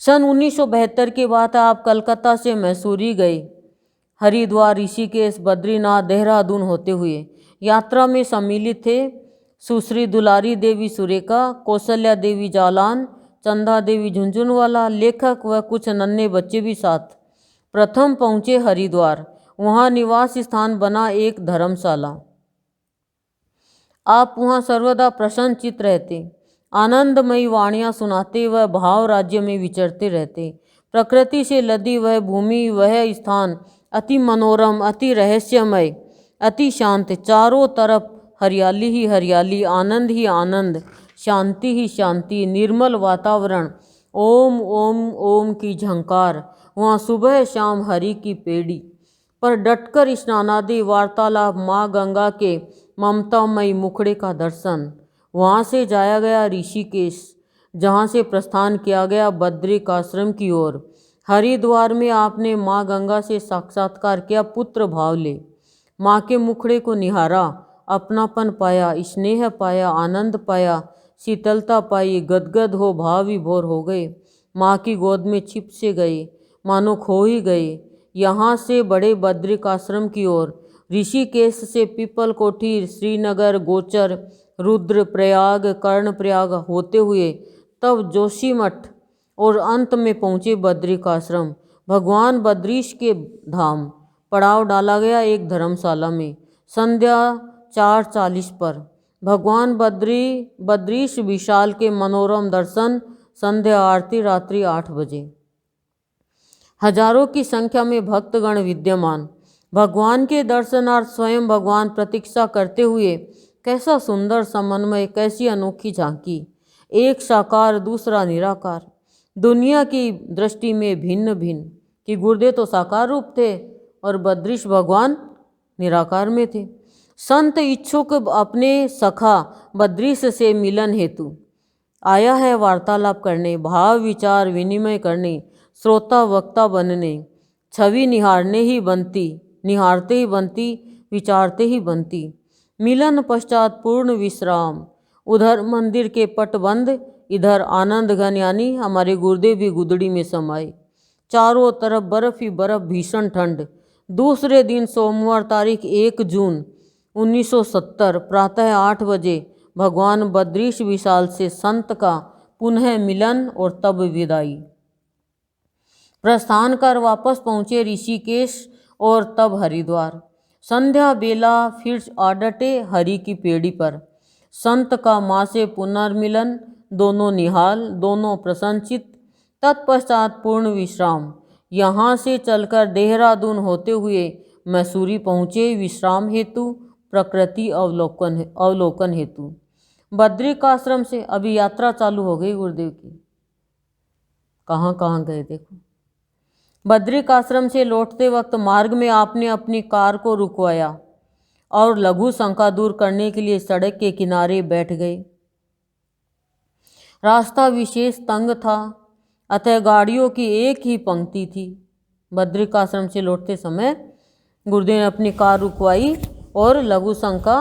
सन 1972 की बात है, आप कलकत्ता से मैसूरी गए। हरिद्वार, ऋषिकेश, बद्रीनाथ, देहरादून होते हुए यात्रा में सम्मिलित थे सुश्री दुलारी देवी सुरेखा, कौशल्या देवी जालान, चंदा देवी झुंझुनवाला, लेखक व कुछ नन्हे बच्चे भी साथ। प्रथम पहुँचे हरिद्वार, वहाँ निवास स्थान बना एक धर्मशाला। आप वहाँ सर्वदा प्रसन्नचित्त रहते, आनंदमयी वाणियाँ सुनाते व भाव राज्य में विचरते रहते। प्रकृति से लदी वह भूमि, वह स्थान अति मनोरम, अति रहस्यमय, अति शांत, चारों तरफ हरियाली ही हरियाली, आनंद ही आनंद, शांति ही शांति, निर्मल वातावरण, ओम ओम ओम की झंकार। वहाँ सुबह शाम हरि की पेड़ी पर डटकर स्नानादि, वार्तालाप, माँ गंगा के ममतामयी मुखड़े का दर्शन। वहाँ से जाया गया ऋषिकेश, जहाँ से प्रस्थान किया गया बद्रिकाश्रम की ओर। हरिद्वार में आपने माँ गंगा से साक्षात्कार किया, पुत्र भाव ले, माँ के मुखड़े को निहारा, अपनापन पाया, स्नेह पाया, आनंद पाया, शीतलता पाई, गदगद हो भाव विभोर हो गए। माँ की गोद में छिप से गए, मानो खो ही गए। यहाँ से बड़े बद्रिकाश्रम की ओर, ऋषिकेश से पीपल कोठी, श्रीनगर, गोचर, रुद्रप्रयाग, कर्णप्रयाग होते हुए तब जोशीमठ और अंत में पहुँचे बद्रिकाश्रम। भगवान बद्रीश के धाम पड़ाव डाला गया एक धर्मशाला में। संध्या 4:40 पर भगवान बद्रीश विशाल के मनोरम दर्शन, संध्या आरती रात्रि 8 बजे। हजारों की संख्या में भक्तगण विद्यमान, भगवान के दर्शनार्थ स्वयं भगवान प्रतीक्षा करते हुए। कैसा सुंदर समन्वय, कैसी अनोखी झांकी, एक साकार दूसरा निराकार, दुनिया की दृष्टि में भिन्न भिन्न। कि गुर्दे तो साकार रूप थे और बद्रीश भगवान निराकार में थे। संत इच्छुक अपने सखा बद्रीश से मिलन हेतु आया है, वार्तालाप करने, भाव विचार विनिमय करने, श्रोता वक्ता बनने, छवि निहारते ही बनती, विचारते ही बनती। मिलन पश्चात पूर्ण विश्राम, उधर मंदिर के पट बंद, इधर आनंद घन यानी हमारे गुर्दे भी गुदड़ी में समाये। चारों तरफ बर्फ ही बर्फ, भीषण ठंड। दूसरे दिन सोमवार तारीख 1 जून 1970 प्रातः 8 बजे भगवान बद्रीश विशाल से संत का पुनः मिलन और तब विदाई। प्रस्थान कर वापस पहुँचे ऋषिकेश और तब हरिद्वार। संध्या बेला फिर आडटे हरि की पेड़ी पर। संत का माँ से पुनर्मिलन, दोनों निहाल, दोनों प्रसन्नचित्त। तत्पश्चात पूर्ण विश्राम। यहाँ से चलकर देहरादून होते हुए मैसूरी पहुँचे विश्राम हेतु, प्रकृति अवलोकन हेतु। बद्रिकाश्रम से अभी यात्रा चालू हो गई गुरुदेव की। कहाँ कहाँ गए देखो। बद्रिकाश्रम से लौटते वक्त मार्ग में आपने अपनी कार को रुकवाया और लघु शंका दूर करने के लिए सड़क के किनारे बैठ गए। रास्ता विशेष तंग था, अतः गाड़ियों की एक ही पंक्ति थी। बद्रिकाश्रम से लौटते समय गुरुदेव ने अपनी कार रुकवाई और लघु शंका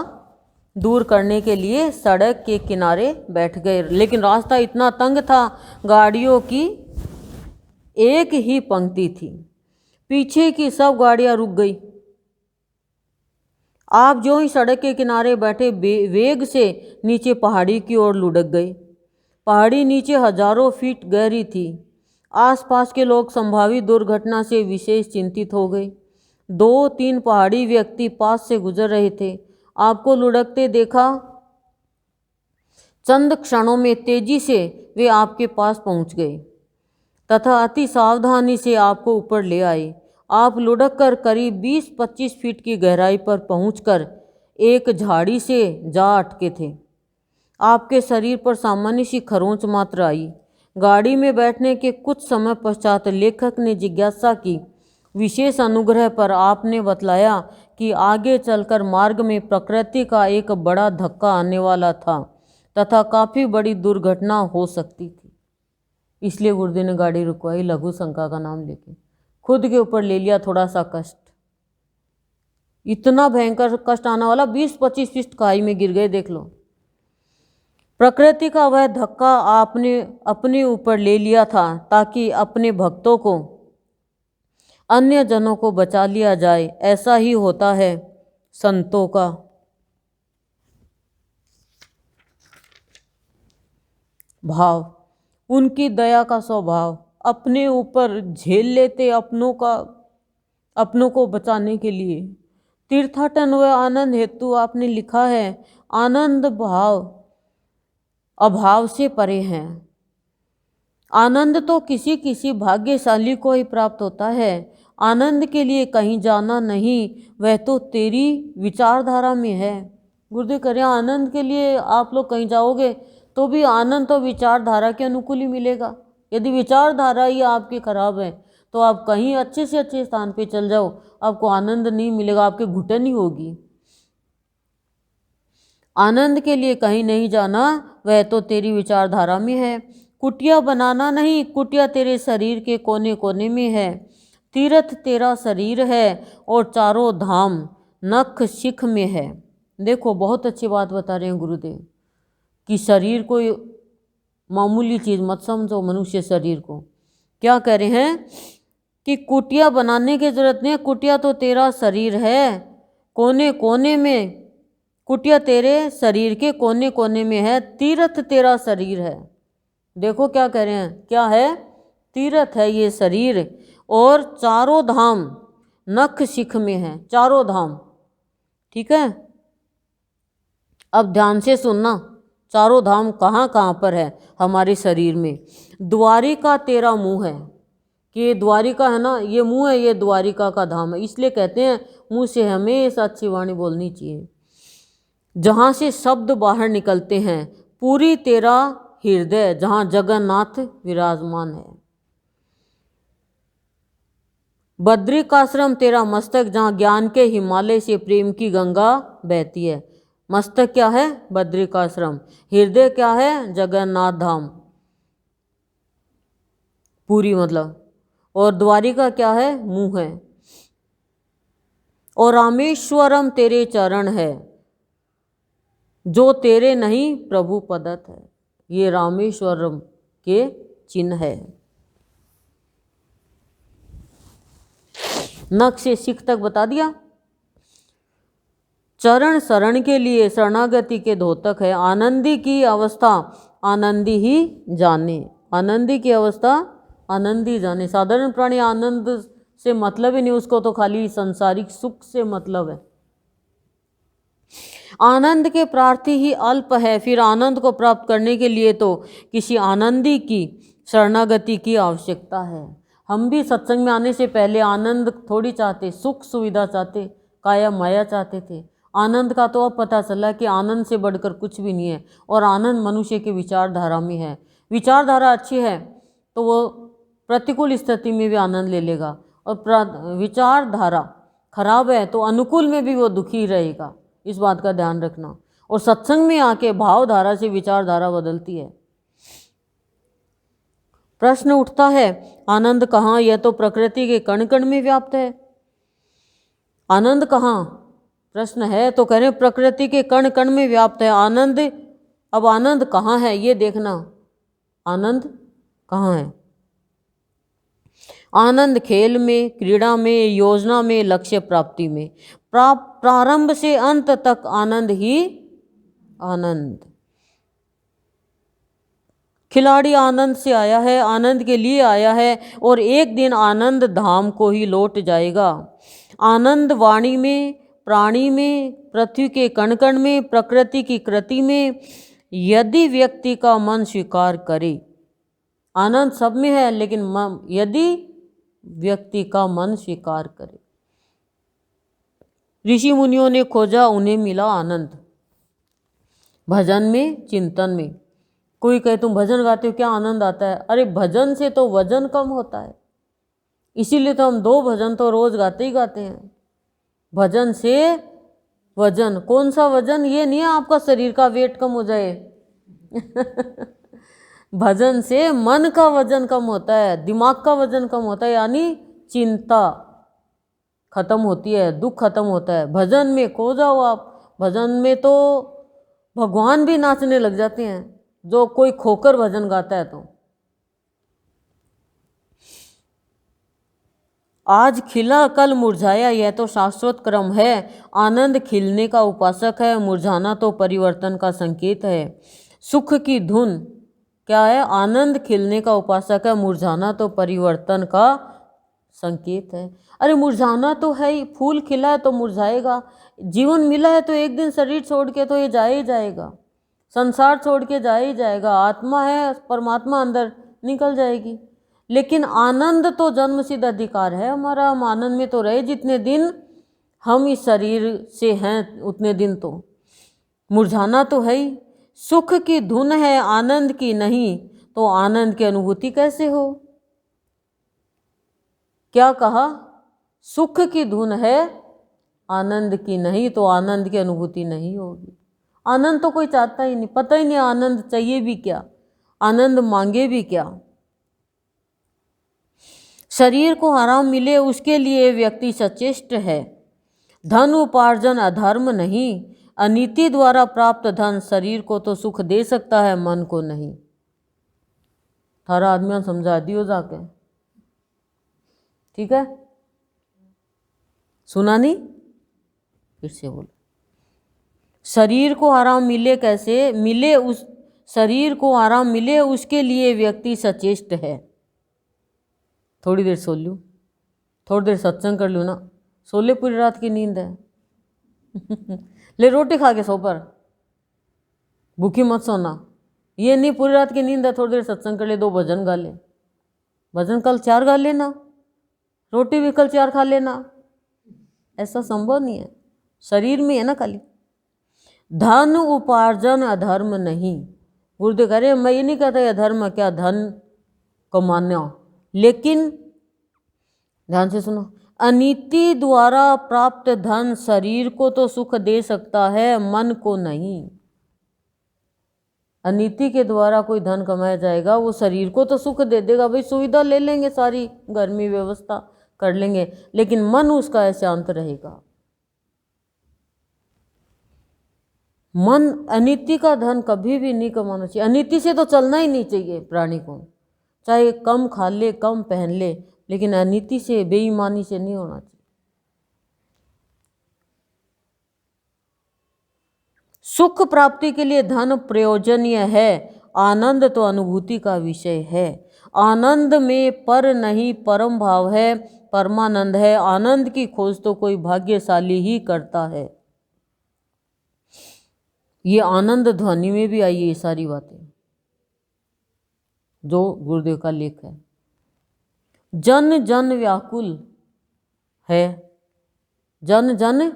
दूर करने के लिए सड़क के किनारे बैठ गए। लेकिन रास्ता इतना तंग था, गाड़ियों की एक ही पंक्ति थी, पीछे की सब गाड़ियां रुक गई। आप जो ही सड़क के किनारे बैठे वेग से नीचे पहाड़ी की ओर लुढ़क गए। पहाड़ी नीचे हजारों फीट गहरी थी। आसपास के लोग संभावित दुर्घटना से विशेष चिंतित हो गए। 2-3 पहाड़ी व्यक्ति पास से गुजर रहे थे। आपको लुढ़कते देखा, चंद क्षणों में तेजी से वे आपके पास पहुंच गए तथा अति सावधानी से आपको ऊपर ले आए। आप लुढ़क कर करीब 20-25 फीट की गहराई पर पहुंचकर एक झाड़ी से जा अटके थे। आपके शरीर पर सामान्य सी खरोंच मात्र आई। गाड़ी में बैठने के कुछ समय पश्चात लेखक ने जिज्ञासा की। विशेष अनुग्रह पर आपने बतलाया कि आगे चलकर मार्ग में प्रकृति का एक बड़ा धक्का आने वाला था तथा काफ़ी बड़ी दुर्घटना हो सकती थी। इसलिए गुरुदेव ने गाड़ी रुकवाई, लघु शंका का नाम लेके खुद के ऊपर ले लिया थोड़ा सा कष्ट। इतना भयंकर कष्ट आने वाला, 20-25 फीट खाई में गिर गए। देख लो, प्रकृति का वह धक्का आपने अपने ऊपर ले लिया था ताकि अपने भक्तों को, अन्य जनों को बचा लिया जाए। ऐसा ही होता है संतों का। भाव, उनकी दया का स्वभाव, अपने ऊपर झेल लेते अपनों को बचाने के लिए। तीर्थाटन व आनंद हेतु आपने लिखा है, आनंद भाव अभाव से परे है। आनंद तो किसी किसी भाग्यशाली को ही प्राप्त होता है। आनंद के लिए कहीं जाना नहीं, वह तो तेरी विचारधारा में है। गुरुदेव कह रहे हैं, आनंद के लिए आप लोग कहीं जाओगे तो भी आनंद तो विचारधारा के अनुकूल ही मिलेगा। यदि विचारधारा ही आपकी खराब है तो आप कहीं अच्छे से अच्छे स्थान पे चल जाओ, आपको आनंद नहीं मिलेगा, आपके घुटन ही होगी। आनंद के लिए कहीं नहीं जाना, वह तो तेरी विचारधारा में है। कुटिया बनाना नहीं, कुटिया तेरे शरीर के कोने कोने में है। तीर्थ तेरा शरीर है और चारों धाम नख शिख में है। देखो, बहुत अच्छी बात बता रहे हैं गुरुदेव कि शरीर को मामूली चीज़ मत समझो। मनुष्य शरीर को क्या कह रहे हैं कि कुटिया बनाने की जरूरत नहीं है, कुटिया तो तेरा शरीर है, कोने कोने में। कुटिया तेरे शरीर के कोने कोने में है, तीर्थ तेरा शरीर है। देखो क्या कह रहे हैं, क्या है? तीर्थ है ये शरीर, और चारों धाम नख शिख में है, चारों धाम। ठीक है, अब ध्यान से सुनना, चारों धाम कहाँ कहाँ पर है हमारे शरीर में। द्वारिका तेरा मुंह है, कि ये द्वारिका है ना, ये मुंह है, ये द्वारिका का धाम है। इसलिए कहते हैं मुंह से हमेशा अच्छी वाणी बोलनी चाहिए, जहाँ से शब्द बाहर निकलते हैं। पूरी तेरा हृदय, जहाँ जगन्नाथ विराजमान है। बद्रिकाश्रम तेरा मस्तक, जहाँ ज्ञान के हिमालय से प्रेम की गंगा बहती है। मस्तक क्या है? बद्रिकाश्रम। हृदय क्या है? जगन्नाथ धाम, पूरी मतलब। और द्वारिका क्या है? मुंह है। और रामेश्वरम तेरे चरण है, जो तेरे नहीं प्रभु पदत है। ये रामेश्वरम के चिन्ह है। नख से शिख तक बता दिया। चरण शरण के लिए शरणागति के द्योतक है। आनंदी की अवस्था आनंदी ही जाने, आनंदी की अवस्था आनंदी जाने। साधारण प्राणी आनंद से मतलब ही नहीं, उसको तो खाली संसारिक सुख से मतलब है। आनंद के प्रार्थी ही अल्प है, फिर आनंद को प्राप्त करने के लिए तो किसी आनंदी की शरणागति की आवश्यकता है। हम भी सत्संग में आने से पहले आनंद थोड़ी चाहते, सुख सुविधा चाहते, काया माया चाहते थे। आनंद का तो अब पता चला कि आनंद से बढ़कर कुछ भी नहीं है, और आनंद मनुष्य की विचारधारा में है। विचारधारा अच्छी है तो वो प्रतिकूल स्थिति में भी आनंद ले लेगा, और विचारधारा खराब है तो अनुकूल में भी वो दुखी रहेगा। इस बात का ध्यान रखना। और सत्संग में आके भावधारा से विचारधारा बदलती है। प्रश्न उठता है, आनंद कहाँ? यह तो प्रकृति के कण कण में व्याप्त है। आनंद कहाँ? प्रश्न है तो कह रहे हैं प्रकृति के कण कण में व्याप्त है आनंद। अब आनंद कहाँ है ये देखना, आनंद कहाँ है? आनंद खेल में, क्रीड़ा में, योजना में, लक्ष्य प्राप्ति में। प्रारंभ से अंत तक आनंद ही आनंद। खिलाड़ी आनंद से आया है, आनंद के लिए आया है और एक दिन आनंद धाम को ही लौट जाएगा। आनंद वाणी में, प्राणी में, पृथ्वी के कण कण में, प्रकृति की कृति में, यदि व्यक्ति का मन स्वीकार करे। आनंद सब में है, लेकिन यदि व्यक्ति का मन स्वीकार करे। ऋषि मुनियों ने खोजा, उन्हें मिला आनंद। भजन में, चिंतन में। कोई कहे तुम भजन गाते हो क्या आनंद आता है? अरे भजन से तो वजन कम होता है, इसीलिए तो हम 2 भजन तो रोज गाते ही गाते हैं। भजन से वजन, कौन सा वजन? ये नहीं है आपका शरीर का वेट कम हो जाए भजन से मन का वजन कम होता है, दिमाग का वजन कम होता है, यानी चिंता खत्म होती है, दुख खत्म होता है। भजन में खो जाओ आप। भजन में तो भगवान भी नाचने लग जाते हैं, जो कोई खोकर भजन गाता है। तो आज खिला कल मुरझाया, यह तो शाश्वत क्रम है। आनंद खिलने का उपासक है, मुरझाना तो परिवर्तन का संकेत है। सुख की धुन क्या है? आनंद खिलने का उपासक है, मुरझाना तो परिवर्तन का संकेत है। अरे मुरझाना तो है ही, फूल खिला है तो मुरझाएगा। जीवन मिला है तो एक दिन शरीर छोड़ के तो ये जा ही जाएगा, संसार छोड़ के जा ही जाएगा। आत्मा है, परमात्मा अंदर निकल जाएगी। लेकिन आनंद तो जन्मसिद्ध अधिकार है हमारा। हम आनंद में तो रहे जितने दिन हम इस शरीर से हैं, उतने दिन तो मुरझाना तो है ही। सुख की धुन है, आनंद की नहीं, तो आनंद की अनुभूति कैसे हो? क्या कहा? सुख की धुन है, आनंद की नहीं, तो आनंद की अनुभूति नहीं होगी। आनंद तो कोई चाहता ही नहीं, पता ही नहीं आनंद चाहिए भी क्या, आनंद मांगे भी क्या। शरीर को आराम मिले उसके लिए व्यक्ति सचेष्ट है। धन उपार्जन अधर्म नहीं। अनीति द्वारा प्राप्त धन शरीर को तो सुख दे सकता है, मन को नहीं। थारा आदमी समझा दियो जाके, ठीक है? सुना नहीं? फिर से बोलो। शरीर को आराम मिले, कैसे मिले? उस शरीर को आराम मिले उसके लिए व्यक्ति सचेष्ट है। थोड़ी देर सो लूँ, थोड़ी देर सत्संग कर लूँ ना, सो ले, पूरी रात की नींद है ले रोटी खा के सो, पर भूखी मत सोना। ये नहीं पूरी रात की नींद है, थोड़ी देर सत्संग कर ले, 2 भजन गा ले। भजन कल 4 गा लेना, रोटी भी कल 4 खा लेना। ऐसा संभव नहीं है, शरीर में है ना खाली। धन उपार्जन अधर्म नहीं। गुरुदेव कह रहे मैं ये नहीं कहता अधर्म क्या धन कमाना, लेकिन ध्यान से सुनो, अनीति द्वारा प्राप्त धन शरीर को तो सुख दे सकता है, मन को नहीं। अनीति के द्वारा कोई धन कमाया जाएगा, वो शरीर को तो सुख दे देगा, भाई सुविधा ले लेंगे, सारी घर में व्यवस्था कर लेंगे, लेकिन मन उसका शांत रहेगा। मन, अनीति का धन कभी भी नहीं कमाना चाहिए। अनीति से तो चलना ही नहीं चाहिए प्राणी को, चाहे कम खा ले, कम पहन ले, लेकिन अनीति से, बेईमानी से नहीं होना चाहिए। सुख प्राप्ति के लिए धन प्रयोजनीय है, आनंद तो अनुभूति का विषय है। आनंद में पर नहीं परम भाव है, परमानंद है। आनंद की खोज तो कोई भाग्यशाली ही करता है। ये आनंद ध्वनि में भी आई है ये सारी बातें, जो गुरुदेव का लेख है। जन जन व्याकुल है, जन जन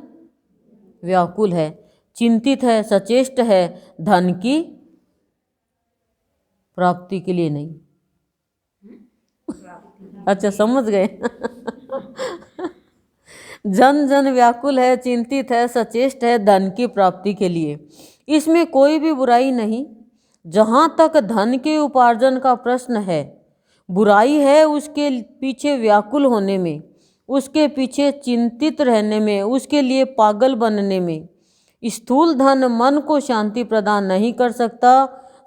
व्याकुल है, चिंतित है, सचेष्ट है, धन की प्राप्ति के लिए नहीं। अच्छा समझ गए जन जन व्याकुल है, चिंतित है, सचेष्ट है, धन की प्राप्ति के लिए। इसमें कोई भी बुराई नहीं। जहाँ तक धन के उपार्जन का प्रश्न है, बुराई है उसके पीछे व्याकुल होने में, उसके पीछे चिंतित रहने में, उसके लिए पागल बनने में। स्थूल धन मन को शांति प्रदान नहीं कर सकता,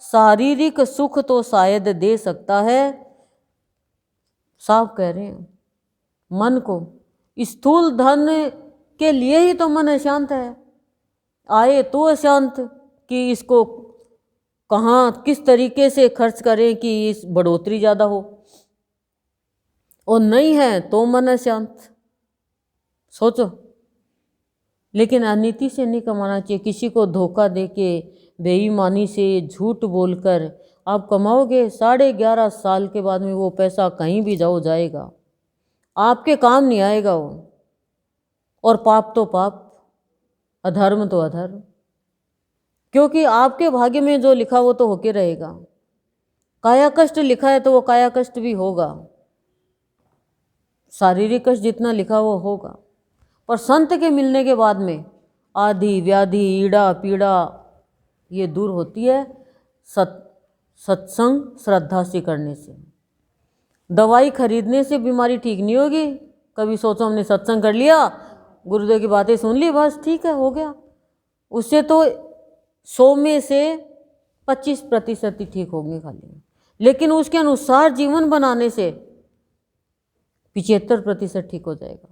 शारीरिक सुख तो शायद दे सकता है। साफ कह रहे हैं मन को। स्थूल धन के लिए ही तो मन अशांत है, आए तो अशांत कि इसको कहाँ किस तरीके से खर्च करें कि इस बढ़ोतरी ज़्यादा हो, और नहीं है तो मन अशांत। सोचो। लेकिन अनीति से नहीं कमाना चाहिए, किसी को धोखा देके, बेईमानी से, झूठ बोलकर आप कमाओगे, 11.5 साल के बाद में वो पैसा कहीं भी जाओ जाएगा, आपके काम नहीं आएगा वो। और पाप तो पाप, अधर्म तो अधर्म, क्योंकि आपके भाग्य में जो लिखा वो तो होके रहेगा। काया कष्ट लिखा है तो वो काया कष्ट भी होगा, शारीरिक कष्ट जितना लिखा वो होगा। पर संत के मिलने के बाद में आदि व्याधि ईड़ा पीड़ा ये दूर होती है सत्संग श्रद्धा से करने से। दवाई खरीदने से बीमारी ठीक नहीं होगी। कभी सोचो हमने सत्संग कर लिया, गुरुदेव की बातें सुन ली, बस ठीक है हो गया, उससे तो 100 में से 25% ही ठीक होंगे खाली। लेकिन उसके अनुसार जीवन बनाने से 75% ठीक हो जाएगा।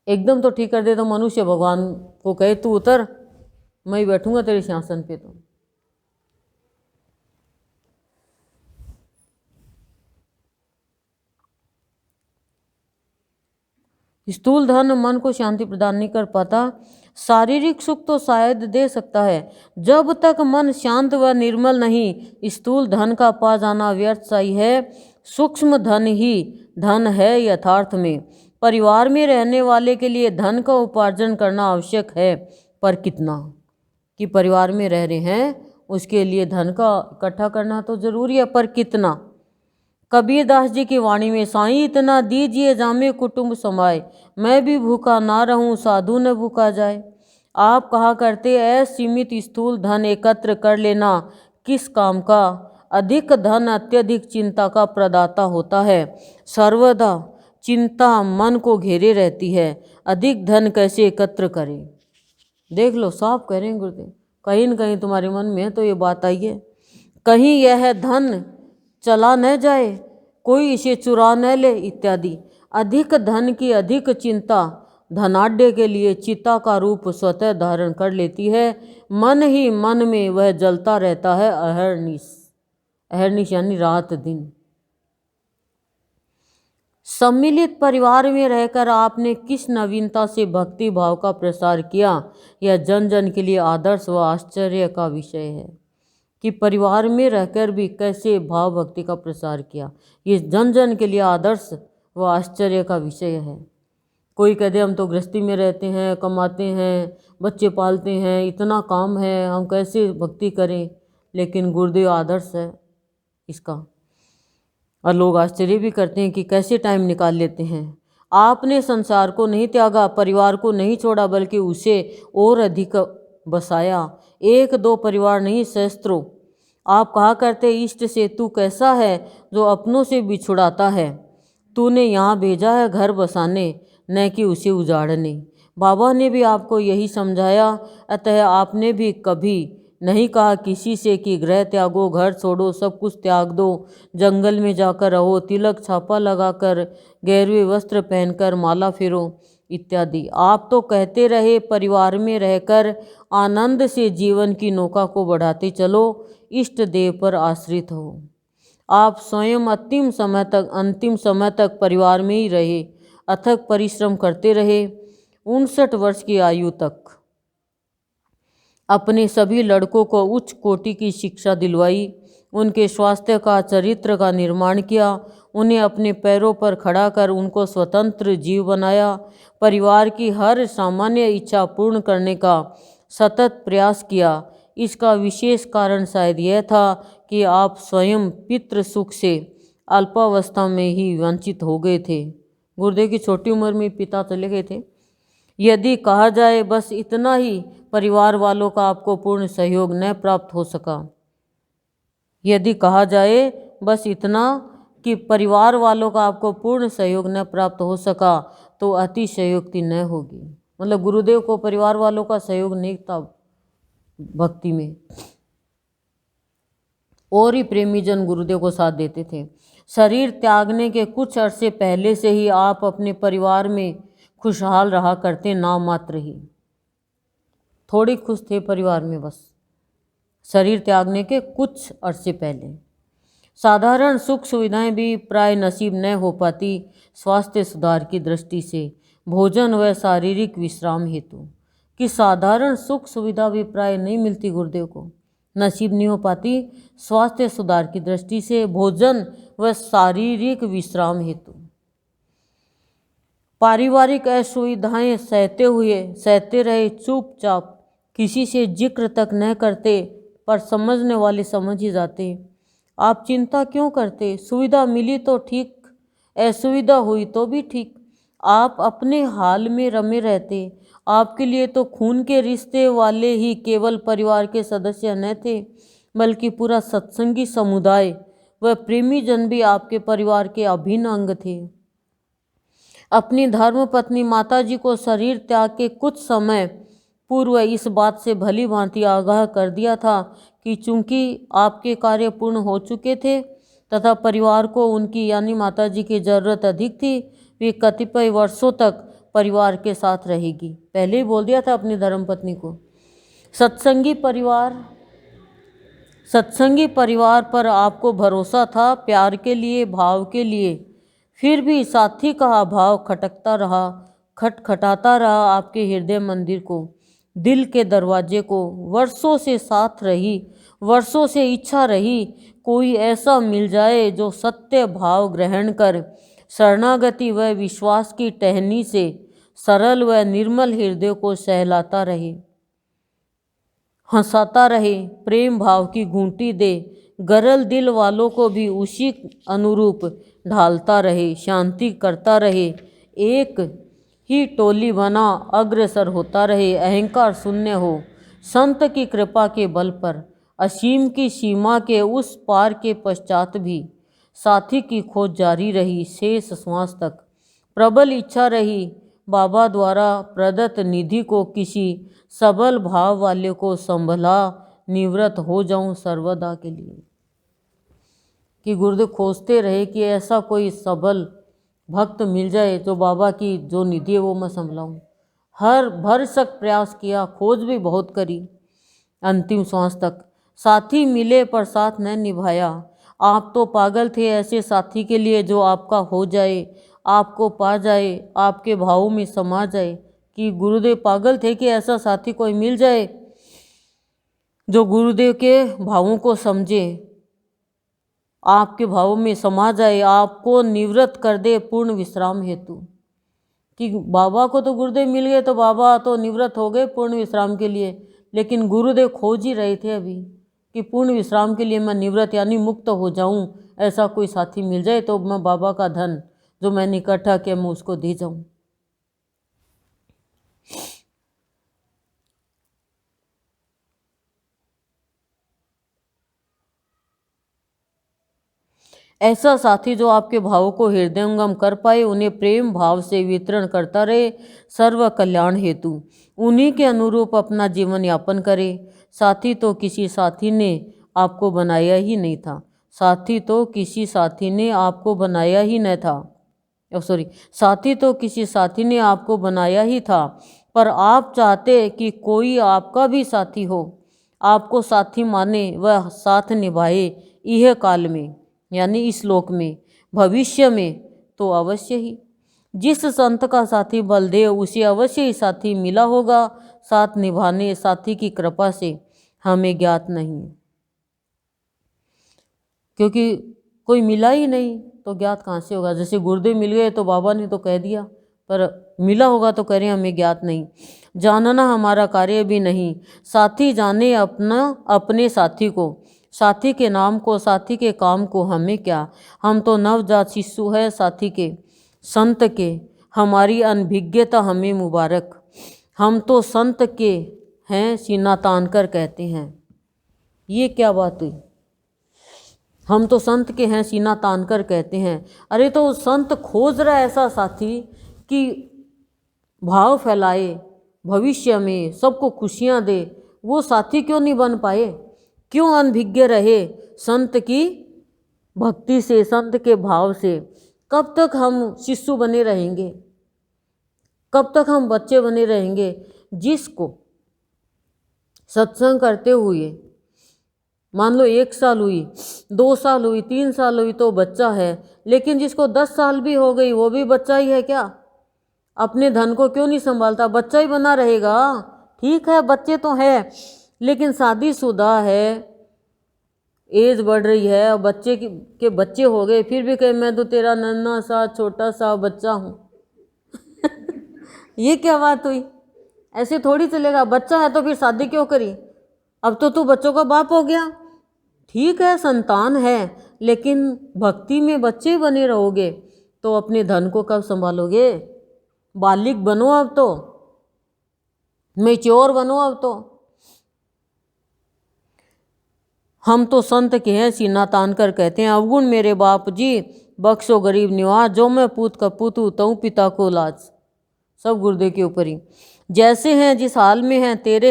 एकदम तो ठीक कर दे तो मनुष्य भगवान को कहे तू उतर, मैं ही बैठूंगा तेरे सिंहासन पे। तो स्थूल धन मन को शांति प्रदान नहीं कर पाता, शारीरिक सुख तो शायद दे सकता है। जब तक मन शांत व निर्मल नहीं, स्थूल धन का पा जाना व्यर्थ सा ही है। सूक्ष्म धन ही धन है यथार्थ में। परिवार में रहने वाले के लिए धन का उपार्जन करना आवश्यक है, पर कितना? कि परिवार में रह रहे हैं उसके लिए धन का इकट्ठा करना तो जरूरी है, पर कितना? कबीरदास जी की वाणी में, साईं इतना दीजिए जामे कुटुंब समाए, मैं भी भूखा ना रहूं साधु न भूखा जाए। आप कहा करते असीमित स्थूल धन एकत्र कर लेना किस काम का? अधिक धन अत्यधिक चिंता का प्रदाता होता है। सर्वदा चिंता मन को घेरे रहती है, अधिक धन कैसे एकत्र करें? देख लो, साफ कह रहे हैं गुरुदेव, कहीं न कहीं तुम्हारे मन में तो ये बात आई है, कहीं यह धन चला न जाए, कोई इसे चुरा न ले इत्यादि। अधिक धन की अधिक चिंता धनाढ्य के लिए चिता का रूप स्वतः धारण कर लेती है। मन ही मन में वह जलता रहता है अहर्निश, अहर्निश यानी रात दिन। सम्मिलित परिवार में रहकर आपने किस नवीनता से भक्ति भाव का प्रसार किया, यह जन जन के लिए आदर्श व आश्चर्य का विषय है। कि परिवार में रहकर भी कैसे भाव भक्ति का प्रसार किया, ये जन जन के लिए आदर्श व आश्चर्य का विषय है। कोई कहते हम तो गृहस्थी में रहते हैं, कमाते हैं, बच्चे पालते हैं, इतना काम है, हम कैसे भक्ति करें? लेकिन गुरुदेव आदर्श है इसका, और लोग आश्चर्य भी करते हैं कि कैसे टाइम निकाल लेते हैं। आपने संसार को नहीं त्यागा, परिवार को नहीं छोड़ा, बल्कि उसे और अधिक बसाया। 1-2 परिवार नहीं, सहस्त्रों। आप कहा करते इष्ट से तू कैसा है जो अपनों से बिछुड़ाता है। तूने यहाँ भेजा है घर बसाने, न कि उसे उजाड़ने। बाबा ने भी आपको यही समझाया, अतः आपने भी कभी नहीं कहा किसी से कि गृह त्यागो, घर छोड़ो, सब कुछ त्याग दो, जंगल में जाकर रहो, तिलक छापा लगाकर, गहरे वस्त्र पहनकर माला फेरो इत्यादि। आप तो कहते रहे परिवार में रहकर आनंद से जीवन की नौका को बढ़ाते चलो, इष्ट देव पर आश्रित हो। आप स्वयं अंतिम समय तक परिवार में ही रहे, अथक परिश्रम करते रहे। 59 वर्ष की आयु तक अपने सभी लड़कों को उच्च कोटि की शिक्षा दिलवाई, उनके स्वास्थ्य का, चरित्र का निर्माण किया, उन्हें अपने पैरों पर खड़ा कर उनको स्वतंत्र जीव बनाया। परिवार की हर सामान्य इच्छा पूर्ण करने का सतत प्रयास किया। इसका विशेष कारण शायद यह था कि आप स्वयं पितृ सुख से अल्पावस्था में ही वंचित हो गए थे। गुरुदेव की छोटी उम्र में पिता चले गए थे। यदि कहा जाए बस इतना ही परिवार वालों का आपको पूर्ण सहयोग न प्राप्त हो सका, यदि कहा जाए बस इतना कि परिवार वालों का आपको पूर्ण सहयोग न प्राप्त हो सका तो अतिशयोक्ति न होगी। मतलब गुरुदेव को परिवार वालों का सहयोग नहीं था भक्ति में, और ही प्रेमी जन गुरुदेव को साथ देते थे। शरीर त्यागने के कुछ अरसे पहले से ही आप अपने परिवार में खुशहाल रहा करते, नाम मात्र ही। थोड़ी खुश थे परिवार में बस, शरीर त्यागने के कुछ अरसे पहले। साधारण सुख सुविधाएं भी प्राय नसीब न हो पाती स्वास्थ्य सुधार की दृष्टि से, भोजन व शारीरिक विश्राम हेतु। कि साधारण सुख सुविधा भी प्राय नहीं मिलती गुरुदेव को, नसीब नहीं हो पाती स्वास्थ्य सुधार की दृष्टि से, भोजन व शारीरिक विश्राम हेतु। पारिवारिक असुविधाएं सहते रहे चुपचाप, किसी से जिक्र तक न करते, पर समझने वाले समझ ही जाते। आप चिंता क्यों करते, सुविधा मिली तो ठीक, असुविधा हुई तो भी ठीक। आप अपने हाल में रमे रहते। आपके लिए तो खून के रिश्ते वाले ही केवल परिवार के सदस्य न थे, बल्कि पूरा सत्संगी समुदाय व प्रेमी जन भी आपके परिवार के अभिन्न अंग थे। अपनी धर्म पत्नी माता जी को शरीर त्याग के कुछ समय पूर्व इस बात से भली भांति आगाह कर दिया था कि चूंकि आपके कार्य पूर्ण हो चुके थे तथा परिवार को उनकी यानी माता जी की जरूरत अधिक थी, वे कतिपय वर्षों तक परिवार के साथ रहेगी। पहले ही बोल दिया था अपनी धर्मपत्नी को। सत्संगी परिवार पर आपको भरोसा था, प्यार के लिए, भाव के लिए। फिर भी साथी का अभाव खटखटाता रहा आपके हृदय मंदिर को, दिल के दरवाजे को। वर्षों से साथ रही, वर्षों से इच्छा रही कोई ऐसा मिल जाए जो सत्य भाव ग्रहण कर शरणागति व विश्वास की टहनी से सरल व निर्मल हृदय को सहलाता रहे, हंसाता रहे, प्रेम भाव की घूंटी दे, गरल दिल वालों को भी उसी अनुरूप ढालता रहे, शांति करता रहे, एक ही टोली बना अग्रसर होता रहे, अहंकार शून्य हो, संत की कृपा के बल पर असीम की सीमा के उस पार के पश्चात भी साथी की खोज जारी रही, शेष श्वास तक। प्रबल इच्छा रही बाबा द्वारा प्रदत्त निधि को किसी सबल भाव वाले को संभला निवृत्त हो जाऊं सर्वदा के लिए। कि गुरुदेव खोजते रहे कि ऐसा कोई सबल भक्त मिल जाए जो बाबा की जो निधि है वो मैं संभलाऊं। हर भरसक प्रयास किया, खोज भी बहुत करी, अंतिम श्वास तक। साथी मिले पर साथ न निभाया। आप तो पागल थे ऐसे साथी के लिए जो आपका हो जाए, आपको पा जाए, आपके भावों में समा जाए। कि गुरुदेव पागल थे कि ऐसा साथी कोई मिल जाए जो गुरुदेव के भावों को समझे, आपके भावों में समा जाए, आपको निवृत्त कर दे पूर्ण विश्राम हेतु। कि बाबा को तो गुरुदेव मिल गए तो बाबा तो निवृत्त हो गए पूर्ण विश्राम के लिए, लेकिन गुरुदेव खोज ही रहे थे अभी कि पूर्ण विश्राम के लिए मैं निवृत्त यानी मुक्त हो जाऊं, ऐसा कोई साथी मिल जाए तो मैं बाबा का धन जो मैंने इकट्ठा किया मैं उसको दे जाऊं। ऐसा साथी जो आपके भावों को हृदयंगम कर पाए, उन्हें प्रेम भाव से वितरण करता रहे सर्व कल्याण हेतु, उन्हीं के अनुरूप अपना जीवन यापन करे। साथी तो किसी साथी ने आपको बनाया ही नहीं था, साथी तो किसी साथी ने आपको बनाया ही नहीं था, साथी तो किसी साथी ने आपको बनाया ही था, पर आप चाहते कि कोई आपका भी साथी हो, आपको साथी माने वह साथ निभाए, यह काल में यानी इस लोक में, भविष्य में तो अवश्य ही। जिस संत का साथी बलदेव उसे अवश्य ही साथी मिला होगा, साथ निभाने साथी की कृपा से हमें ज्ञात नहीं, क्योंकि कोई मिला ही नहीं तो ज्ञात कहाँ से होगा। जैसे गुरुदेव मिल गए तो बाबा ने तो कह दिया, पर मिला होगा तो कह रहे हमें ज्ञात नहीं। जानना हमारा कार्य भी नहीं, साथी जाने अपने साथी को, साथी के नाम को, साथी के काम को हमें क्या। हम तो नवजात शिशु है साथी के, संत के, हमारी अनभिज्ञता हमें मुबारक। हम तो संत के हैं सीना तान कर कहते हैं। ये क्या बात हुई। हम तो संत के हैं सीना तान कर कहते हैं। अरे तो संत खोज रहा है ऐसा साथी कि भाव फैलाए, भविष्य में सबको खुशियाँ दे। वो साथी क्यों नहीं बन पाए? क्यों अनभिज्ञ रहे संत की भक्ति से, संत के भाव से? कब तक हम शिशु बने रहेंगे? कब तक हम बच्चे बने रहेंगे? जिसको सत्संग करते हुए मान लो 1 साल हुई, 2 साल हुई, 3 साल हुई तो बच्चा है, लेकिन जिसको 10 साल भी हो गई वो भी बच्चा ही है क्या? अपने धन को क्यों नहीं संभालता? बच्चा ही बना रहेगा। ठीक है बच्चे तो है, लेकिन शादीशुदा है, एज बढ़ रही है और बच्चे के बच्चे हो गए, फिर भी कहे मैं तो तेरा नन्हा सा छोटा सा बच्चा हूँ। ये क्या बात हुई? ऐसे थोड़ी चलेगा। बच्चा है तो फिर शादी क्यों करी? अब तो तू बच्चों का बाप हो गया। ठीक है संतान है, लेकिन भक्ति में बच्चे बने रहोगे तो अपने धन को कब संभालोगे? बालिग बनो, अब तो मैच्योर बनो। अब तो हम तो संत के हैं सीना तान कर कहते हैं, अवगुण मेरे बाप जी बख्शो गरीब निवाज, जो मैं पूत का पूत हूँ तऊ पिता को लाज। सब गुरुदेव के ऊपर ही। जैसे हैं जिस हाल में हैं तेरे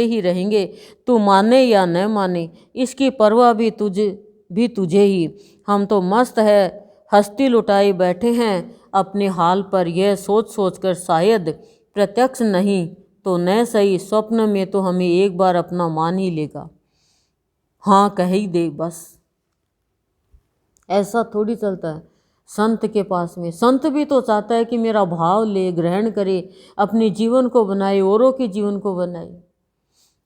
ही रहेंगे, तू माने या न माने इसकी परवाह भी तुझे ही। हम तो मस्त है हस्ती लुटाई बैठे हैं अपने हाल पर, यह सोच सोच कर शायद प्रत्यक्ष नहीं तो न सही स्वप्न में तो हमें एक बार अपना मान ही लेगा। हाँ कह ही दे बस। ऐसा थोड़ी चलता है संत के पास में। संत भी तो चाहता है कि मेरा भाव ले, ग्रहण करे, अपने जीवन को बनाए, औरों के जीवन को बनाए।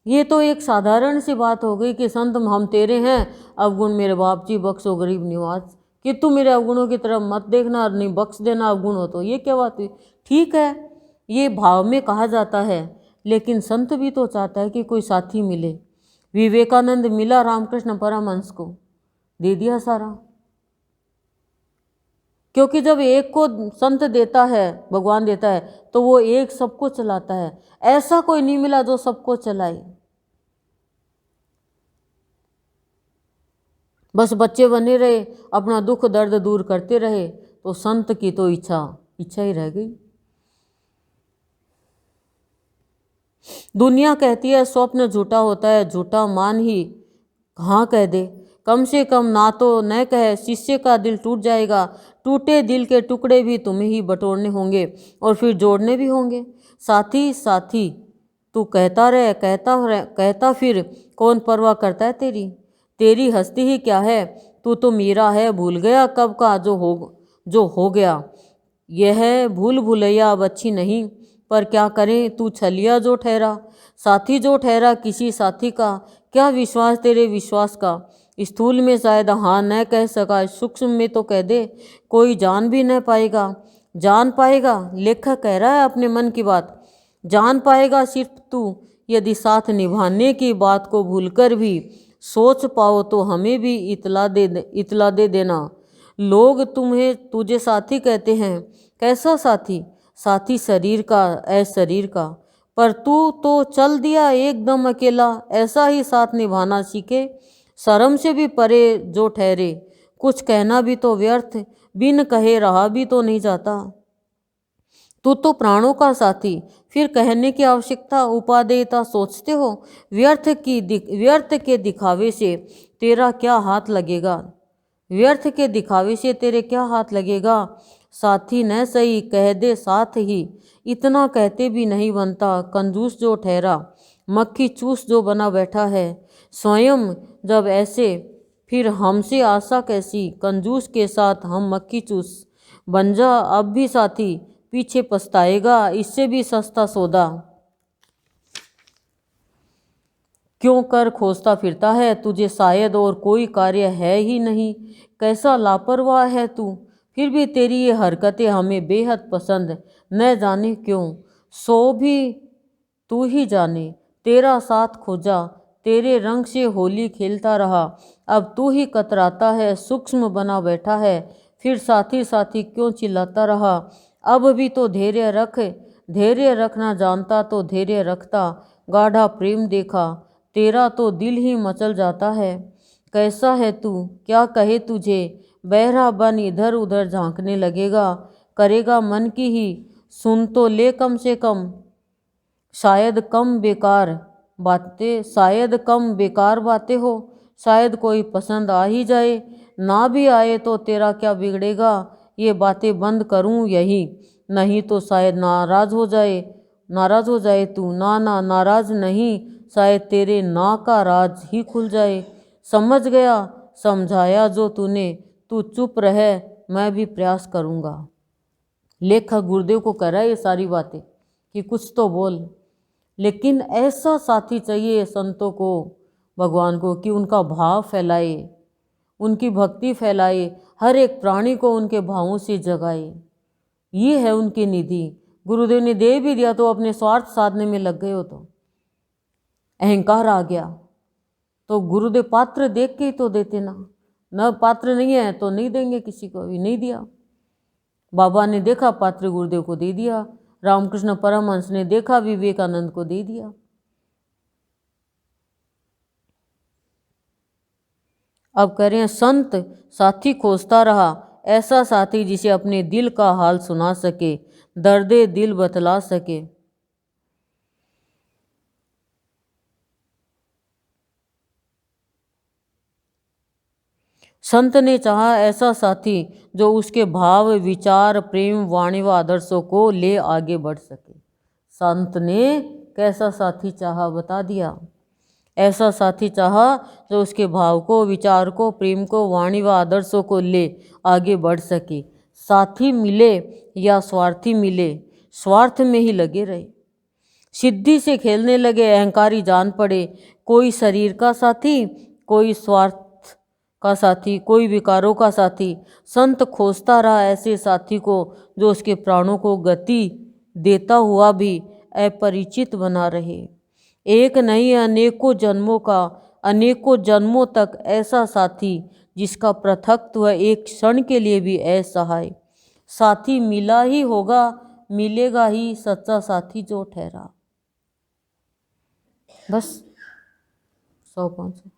ये तो एक साधारण सी बात हो गई कि संत हम तेरे हैं, अवगुण मेरे बाप जी बख्शो गरीब निवाज, कि तू मेरे अवगुणों की तरफ मत देखना और नहीं बख्श देना अवगुण हो तो। ये क्या बात हुई? ठीक है ये भाव में कहा जाता है, लेकिन संत भी तो चाहता है कि कोई साथी मिले। विवेकानंद मिला रामकृष्ण परमहंस को, दे दिया सारा। क्योंकि जब एक को संत देता है, भगवान देता है, तो वो एक सबको चलाता है। ऐसा कोई नहीं मिला जो सबको चलाए। बस बच्चे बने रहे, अपना दुख दर्द दूर करते रहे, तो संत की तो इच्छा ही रह गई। दुनिया कहती है स्वप्न झूठा होता है, झूठा मान ही कहाँ कह दे। कम से कम ना तो न कहे शिष्य का दिल टूट जाएगा, टूटे दिल के टुकड़े भी तुम्हें ही बटोरने होंगे और फिर जोड़ने भी होंगे। साथी साथी तू कहता रहे, कहता फिर कौन परवाह करता है तेरी? तेरी हस्ती ही क्या है? तू तो मीरा है, भूल गया कब का जो हो गया। यह भूल भुलैया अब अच्छी नहीं, पर क्या करें तू छलिया जो ठहरा। साथी जो ठहरा किसी साथी का, क्या विश्वास तेरे विश्वास का। स्थूल में शायद हाँ न कह सका, सूक्ष्म में तो कह दे कोई जान भी न पाएगा। जान पाएगा लेखक कह रहा है अपने मन की बात, जान पाएगा सिर्फ तू यदि साथ निभाने की बात को भूलकर भी सोच पाओ तो हमें भी इतला दे देना। लोग तुझे साथी कहते हैं, कैसा साथी? साथी शरीर का, शरीर का। पर तू तो चल दिया एकदम अकेला, ऐसा ही साथ निभाना सीखे। शर्म से भी परे जो ठहरे, कुछ कहना भी तो व्यर्थ, बिन कहे रहा भी तो नहीं जाता। तू तो प्राणों का साथी, फिर कहने की आवश्यकता उपादेयता सोचते हो। व्यर्थ के दिखावे से तेरा क्या हाथ लगेगा? व्यर्थ के दिखावे से तेरे क्या हाथ लगेगा? साथी न सही कह दे साथ ही, इतना कहते भी नहीं बनता। कंजूस जो ठहरा, मक्खी चूस जो बना बैठा है। स्वयं जब ऐसे फिर हमसे आशा कैसी? कंजूस के साथ हम मक्खी चूस। बन जा अब भी साथी, पीछे पछताएगा इससे भी सस्ता सौदा। क्यों कर खोजता फिरता है, तुझे शायद और कोई कार्य है ही नहीं। कैसा लापरवाह है तू, फिर भी तेरी ये हरकतें हमें बेहद पसंद। न जाने क्यों, सो भी तू ही जाने। तेरा साथ खोजा, तेरे रंग से होली खेलता रहा, अब तू ही कतराता है, सूक्ष्म बना बैठा है। फिर साथी साथी क्यों चिल्लाता रहा? अब भी तो धैर्य रख, धैर्य रखना जानता तो धैर्य रखता। गाढ़ा प्रेम देखा, तेरा तो दिल ही मचल जाता है। कैसा है तू, क्या कहे तुझे, बहरा बन इधर उधर झांकने लगेगा, करेगा मन की ही, सुन तो ले कम से कम, शायद कम बेकार बातें हो, शायद कोई पसंद आ ही जाए, ना भी आए तो तेरा क्या बिगड़ेगा, ये बातें बंद करूं यही, नहीं तो शायद नाराज हो जाए तू, ना ना नाराज नहीं, शायद तेरे ना का राज ही खुल जाए, समझ गया समझाया जो तूने, तू चुप रहे मैं भी प्रयास करूंगा। लेखक गुरुदेव को कह रहा है ये सारी बातें कि कुछ तो बोल, लेकिन ऐसा साथी चाहिए संतों को, भगवान को, कि उनका भाव फैलाए, उनकी भक्ति फैलाए, हर एक प्राणी को उनके भावों से जगाए। ये है उनकी निधि। गुरुदेव ने दे भी दिया तो अपने स्वार्थ साधने में लग गए हो, तो अहंकार आ गया, तो गुरुदेव पात्र देख के ही तो देते ना, न पात्र नहीं है तो नहीं देंगे, किसी को भी नहीं दिया। बाबा ने देखा पात्र गुरुदेव को दे दिया, रामकृष्ण परमहंस ने देखा विवेकानंद को दे दिया। अब कह रहे हैं संत साथी खोजता रहा, ऐसा साथी जिसे अपने दिल का हाल सुना सके, दर्दे दिल बतला सके। संत ने चाहा ऐसा साथी जो उसके भाव विचार प्रेम वाणी व आदर्शों को ले आगे बढ़ सके। संत ने कैसा साथी चाहा बता दिया, ऐसा साथी चाहा जो उसके भाव को विचार को प्रेम को वाणी व आदर्शों को ले आगे बढ़ सके। साथी मिले या स्वार्थी मिले, स्वार्थ में ही लगे रहे, सिद्धि से खेलने लगे, अहंकारी जान पड़े, कोई शरीर का साथी, कोई स्वार्थ का साथी, कोई विकारों का साथी। संत खोजता रहा ऐसे साथी को जो उसके प्राणों को गति देता हुआ भी अपरिचित बना रहे। एक नहीं अनेकों जन्मों तक ऐसा साथी जिसका पृथकत्व एक क्षण के लिए भी असहाय। साथी मिला ही होगा, मिलेगा ही सच्चा साथी जो ठहरा। बस 100-500